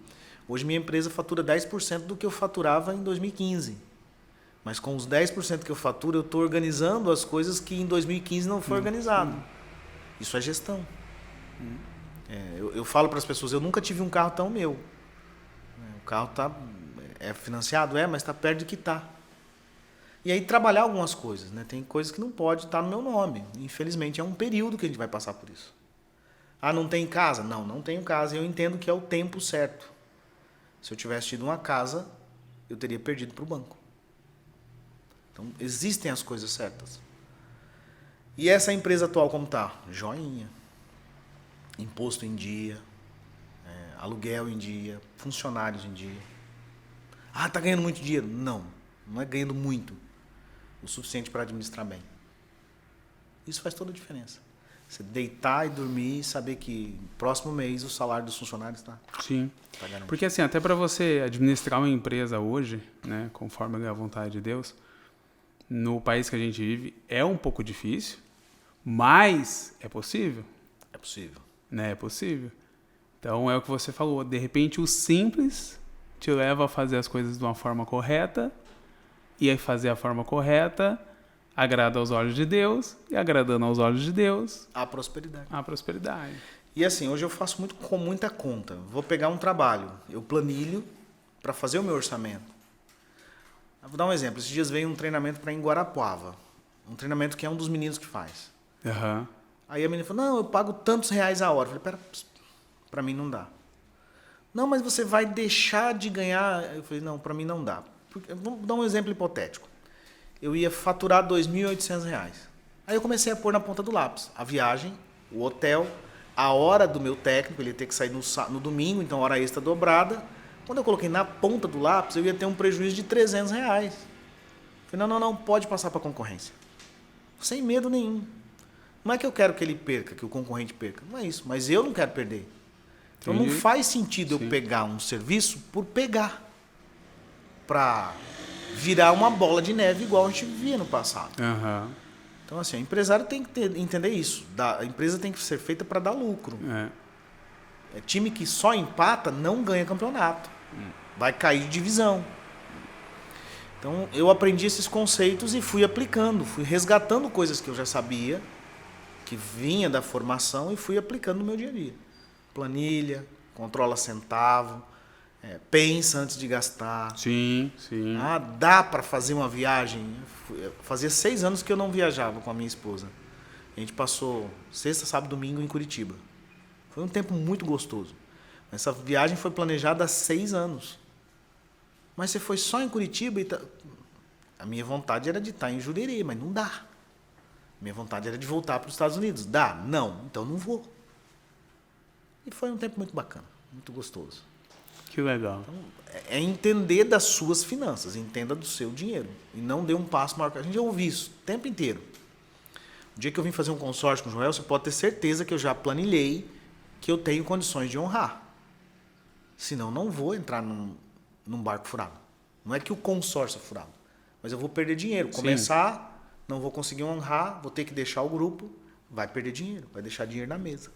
Hoje minha empresa fatura 10% do que eu faturava em 2015. Mas com os 10% que eu faturo, eu estou organizando as coisas que em 2015 não foi organizado. Isso é gestão. Eu falo para as pessoas, eu nunca tive um carro tão meu. O carro é financiado, mas está perto de quitar. E aí trabalhar algumas coisas, né? Tem coisas que não pode estar no meu nome. Infelizmente é um período que a gente vai passar por isso. Não tem casa? Não tenho casa. Eu entendo que é o tempo certo. Se eu tivesse tido uma casa, eu teria perdido para o banco. Então, existem as coisas certas. E essa empresa atual como está? Joinha. Imposto em dia. Aluguel em dia. Funcionários em dia. Tá ganhando muito dinheiro? Não é ganhando muito. O suficiente para administrar bem. Isso faz toda a diferença. Você deitar e dormir e saber que no próximo mês o salário dos funcionários está. Sim. Porque assim, até para você administrar uma empresa hoje, né, conforme a vontade de Deus, no país que a gente vive, é um pouco difícil, mas é possível. É possível. Né? É possível. Então é o que você falou. De repente o simples te leva a fazer as coisas de uma forma correta, e aí fazer a forma correta agrada aos olhos de Deus, e agradando aos olhos de Deus, a prosperidade. A prosperidade. E assim, hoje eu faço com muita conta. Vou pegar um trabalho, eu planilho para fazer o meu orçamento. Vou dar um exemplo. Esses dias veio um treinamento para em Guarapuava. Um treinamento que é um dos meninos que faz. Uhum. Aí a menina falou, não, eu pago tantos reais a hora. Eu falei, para mim não dá. Não, mas você vai deixar de ganhar. Eu falei, não, para mim não dá. Vamos dar um exemplo hipotético. Eu ia faturar R$ 2.800. Aí eu comecei a pôr na ponta do lápis a viagem, o hotel, a hora do meu técnico, ele ia ter que sair no domingo, então hora extra dobrada. Quando eu coloquei na ponta do lápis, eu ia ter um prejuízo de R$ 300. Eu falei, não, pode passar para a concorrência. Sem medo nenhum. Não é que eu quero que ele perca, que o concorrente perca. Não é isso, mas eu não quero perder. Então não faz sentido eu pegar um serviço por pegar. Para virar uma bola de neve igual a gente via no passado. Uhum. Então, assim, o empresário tem que entender isso. A empresa tem que ser feita para dar lucro. Time que só empata não ganha campeonato. Vai cair de divisão. Então, eu aprendi esses conceitos e fui aplicando. Fui resgatando coisas que eu já sabia, que vinha da formação, e fui aplicando no meu dia a dia. Planilha, controla centavo, Pensa antes de gastar. Sim, sim. Dá para fazer uma viagem. Fazia 6 anos que eu não viajava com a minha esposa. A gente passou sexta, sábado, domingo em Curitiba. Foi um tempo muito gostoso. Essa viagem foi planejada há 6 anos. Mas você foi só em Curitiba e a minha vontade era de estar em Jurerê, mas não dá. Minha vontade era de voltar para os Estados Unidos. Dá? Não. Então não vou. E foi um tempo muito bacana, muito gostoso. Que legal. Então, é entender das suas finanças, entenda do seu dinheiro. E não dê um passo maior. A gente já ouve isso o tempo inteiro. O dia que eu vim fazer um consórcio com o Joel, você pode ter certeza que eu já planilhei que eu tenho condições de honrar. Senão, não vou entrar num barco furado. Não é que o consórcio é furado, mas eu vou perder dinheiro. Começar, não vou conseguir honrar, vou ter que deixar o grupo, vai perder dinheiro, vai deixar dinheiro na mesa.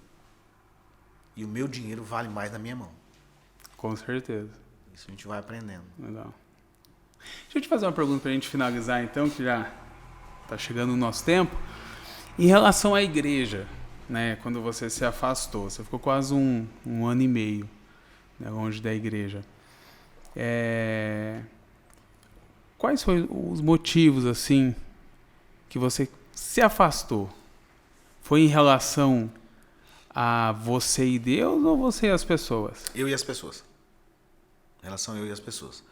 E o meu dinheiro vale mais na minha mão. Com certeza. Isso a gente vai aprendendo. Legal. Deixa eu te fazer uma pergunta para a gente finalizar, então, que já está chegando o nosso tempo. Em relação à igreja, né, quando você se afastou, você ficou quase um ano e meio, né, longe da igreja. Quais foram os motivos, assim, que você se afastou? Foi em relação a você e Deus ou você e as pessoas? Eu e as pessoas. Em relação a eu e as pessoas.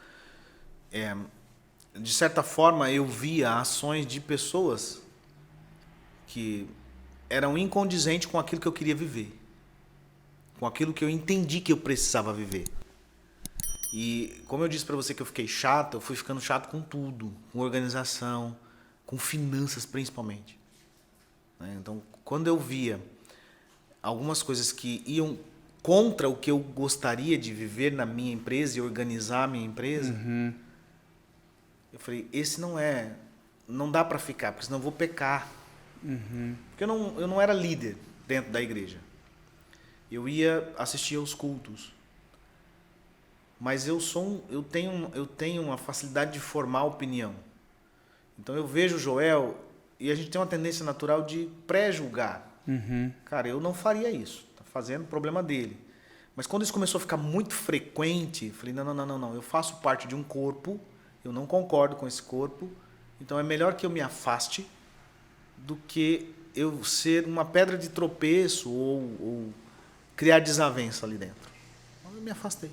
De certa forma, eu via ações de pessoas que eram incondizentes com aquilo que eu queria viver. Com aquilo que eu entendi que eu precisava viver. E como eu disse para você que eu fiquei chato, eu fui ficando chato com tudo. Com organização, com finanças principalmente. Então, quando eu via algumas coisas que iam contra o que eu gostaria de viver na minha empresa e organizar a minha empresa, eu falei, esse não dá para ficar, porque senão eu vou pecar. Porque eu não era líder dentro da igreja. Eu ia assistir aos cultos. Mas eu tenho uma facilidade de formar opinião. Então eu vejo o Joel e a gente tem uma tendência natural de pré-julgar. Cara, eu não faria isso. Tá fazendo problema dele. Mas quando isso começou a ficar muito frequente, eu falei, não. Eu faço parte de um corpo, eu não concordo com esse corpo, então é melhor que eu me afaste do que eu ser uma pedra de tropeço ou criar desavença ali dentro. Então eu me afastei.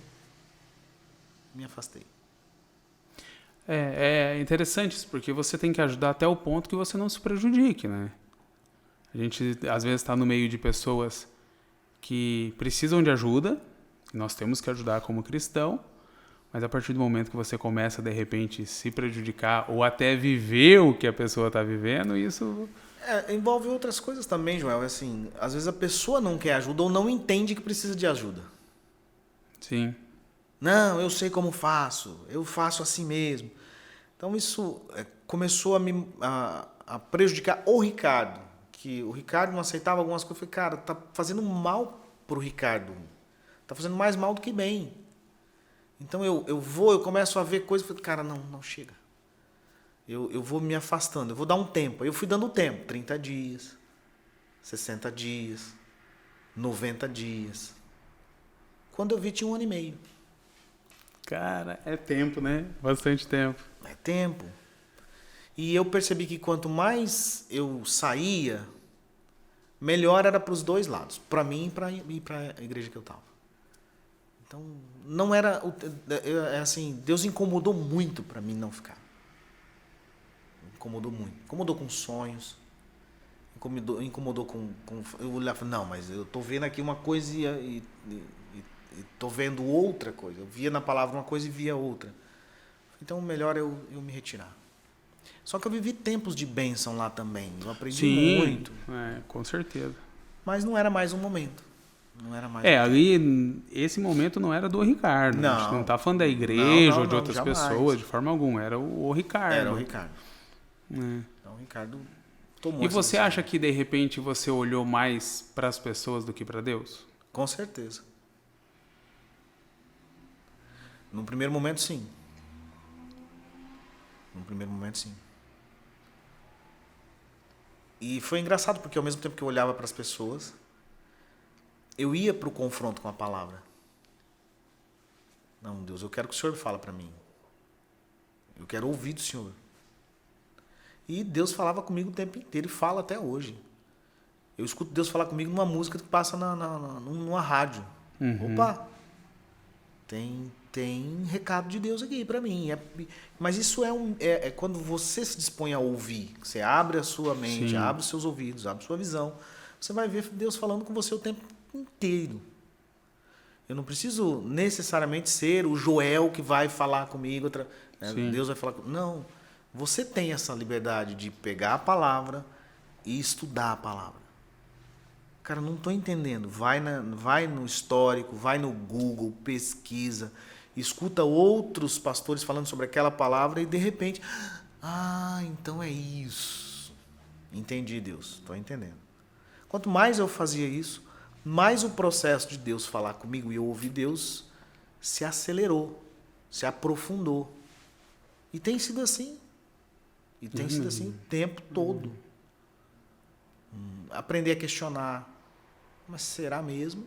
É interessante isso, porque você tem que ajudar até o ponto que você não se prejudique, né? A gente, às vezes, está no meio de pessoas que precisam de ajuda, e nós temos que ajudar como cristão, mas a partir do momento que você começa, de repente, se prejudicar ou até viver o que a pessoa está vivendo, isso... envolve outras coisas também, Joel. Assim, às vezes a pessoa não quer ajuda ou não entende que precisa de ajuda. Sim. Não, eu sei como faço, eu faço assim mesmo. Então isso começou a prejudicar o Ricardo, que o Ricardo não aceitava algumas coisas. Eu falei, cara, tá fazendo mal pro Ricardo, tá fazendo mais mal do que bem. Então eu começo a ver coisas, eu falei, cara, não chega. Eu vou me afastando, eu vou dar um tempo. Aí eu fui dando tempo, 30 dias, 60 dias, 90 dias. Quando eu vi, tinha 1 ano e meio. Cara, é tempo, né? Bastante tempo. É tempo. E eu percebi que quanto mais eu saía, melhor era para os dois lados. Para mim e para a igreja que eu estava. Então, não era... assim, Deus incomodou muito para mim não ficar. Incomodou muito. Incomodou com sonhos. Incomodou com... Eu olhava e falei, não, mas eu estou vendo aqui uma coisa e estou vendo outra coisa. Eu via na palavra uma coisa e via outra. Então, melhor eu me retirar. Só que eu vivi tempos de bênção lá também. Eu aprendi muito. Com certeza. Mas não era mais um momento. Não era mais ali, esse momento não era do Ricardo. Não. A gente não está falando da igreja ou de outras jamais. pessoas, de forma alguma. Era o Ricardo. Era o Ricardo. Então, o Ricardo tomou. E você acha que, de repente, você olhou mais para as pessoas do que para Deus? Com certeza. Num primeiro momento, sim. E foi engraçado, porque ao mesmo tempo que eu olhava para as pessoas, eu ia para o confronto com a palavra. Não, Deus, eu quero que o Senhor fale para mim. Eu quero ouvir do Senhor. E Deus falava comigo o tempo inteiro e fala até hoje. Eu escuto Deus falar comigo numa música que passa numa rádio. Opa! Tem recado de Deus aqui para mim. Mas isso é quando você se dispõe a ouvir. Você abre a sua mente, Sim. abre os seus ouvidos, abre a sua visão. Você vai ver Deus falando com você o tempo inteiro. Eu não preciso necessariamente ser o Joel que vai falar comigo. Deus vai falar comigo. Não. Você tem essa liberdade de pegar a palavra e estudar a palavra. Cara, não estou entendendo. Vai no histórico, vai no Google, pesquisa, escuta outros pastores falando sobre aquela palavra e de repente, então é isso. Entendi, Deus. Estou entendendo. Quanto mais eu fazia isso, mais o processo de Deus falar comigo e eu ouvir Deus se acelerou, se aprofundou. E tem sido assim. E tem sido assim o tempo todo. Aprender a questionar. Mas será mesmo?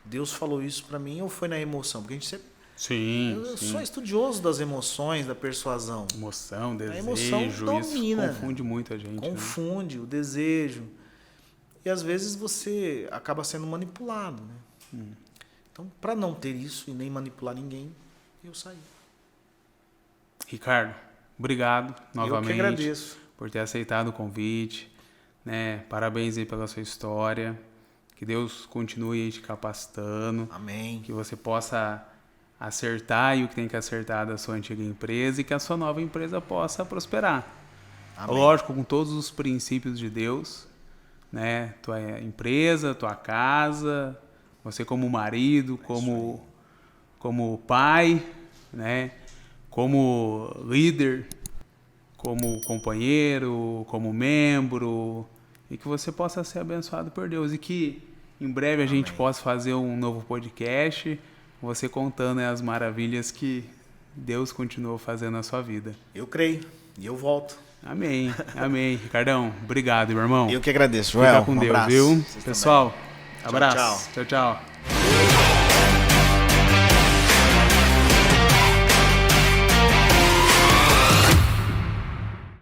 Deus falou isso para mim ou foi na emoção? Porque a gente sempre... Eu sou estudioso das emoções, da persuasão. Emoção, desejo, a emoção domina. Isso confunde muito a gente. Confunde, né? O desejo. E às vezes você acaba sendo manipulado. Né? Então, para não ter isso e nem manipular ninguém, eu saí. Ricardo, obrigado novamente. Eu que agradeço. Por ter aceitado o convite. Né? Parabéns aí pela sua história. Que Deus continue aí te capacitando. Amém. Que você possa acertar o que tem que acertar da sua antiga empresa e que a sua nova empresa possa prosperar. Amém. Lógico, com todos os princípios de Deus, né? Tua empresa, tua casa, você como marido, como pai, né? Como líder, como companheiro, como membro, e que você possa ser abençoado por Deus e que em breve a gente possa fazer um novo podcast, você contando as maravilhas que Deus continuou fazendo na sua vida. Eu creio e eu volto. Amém, amém. Ricardão, obrigado, meu irmão. Eu que agradeço, Joel. Fica com Deus, abraço. viu? Vocês Pessoal, também. abraço. Tchau, tchau.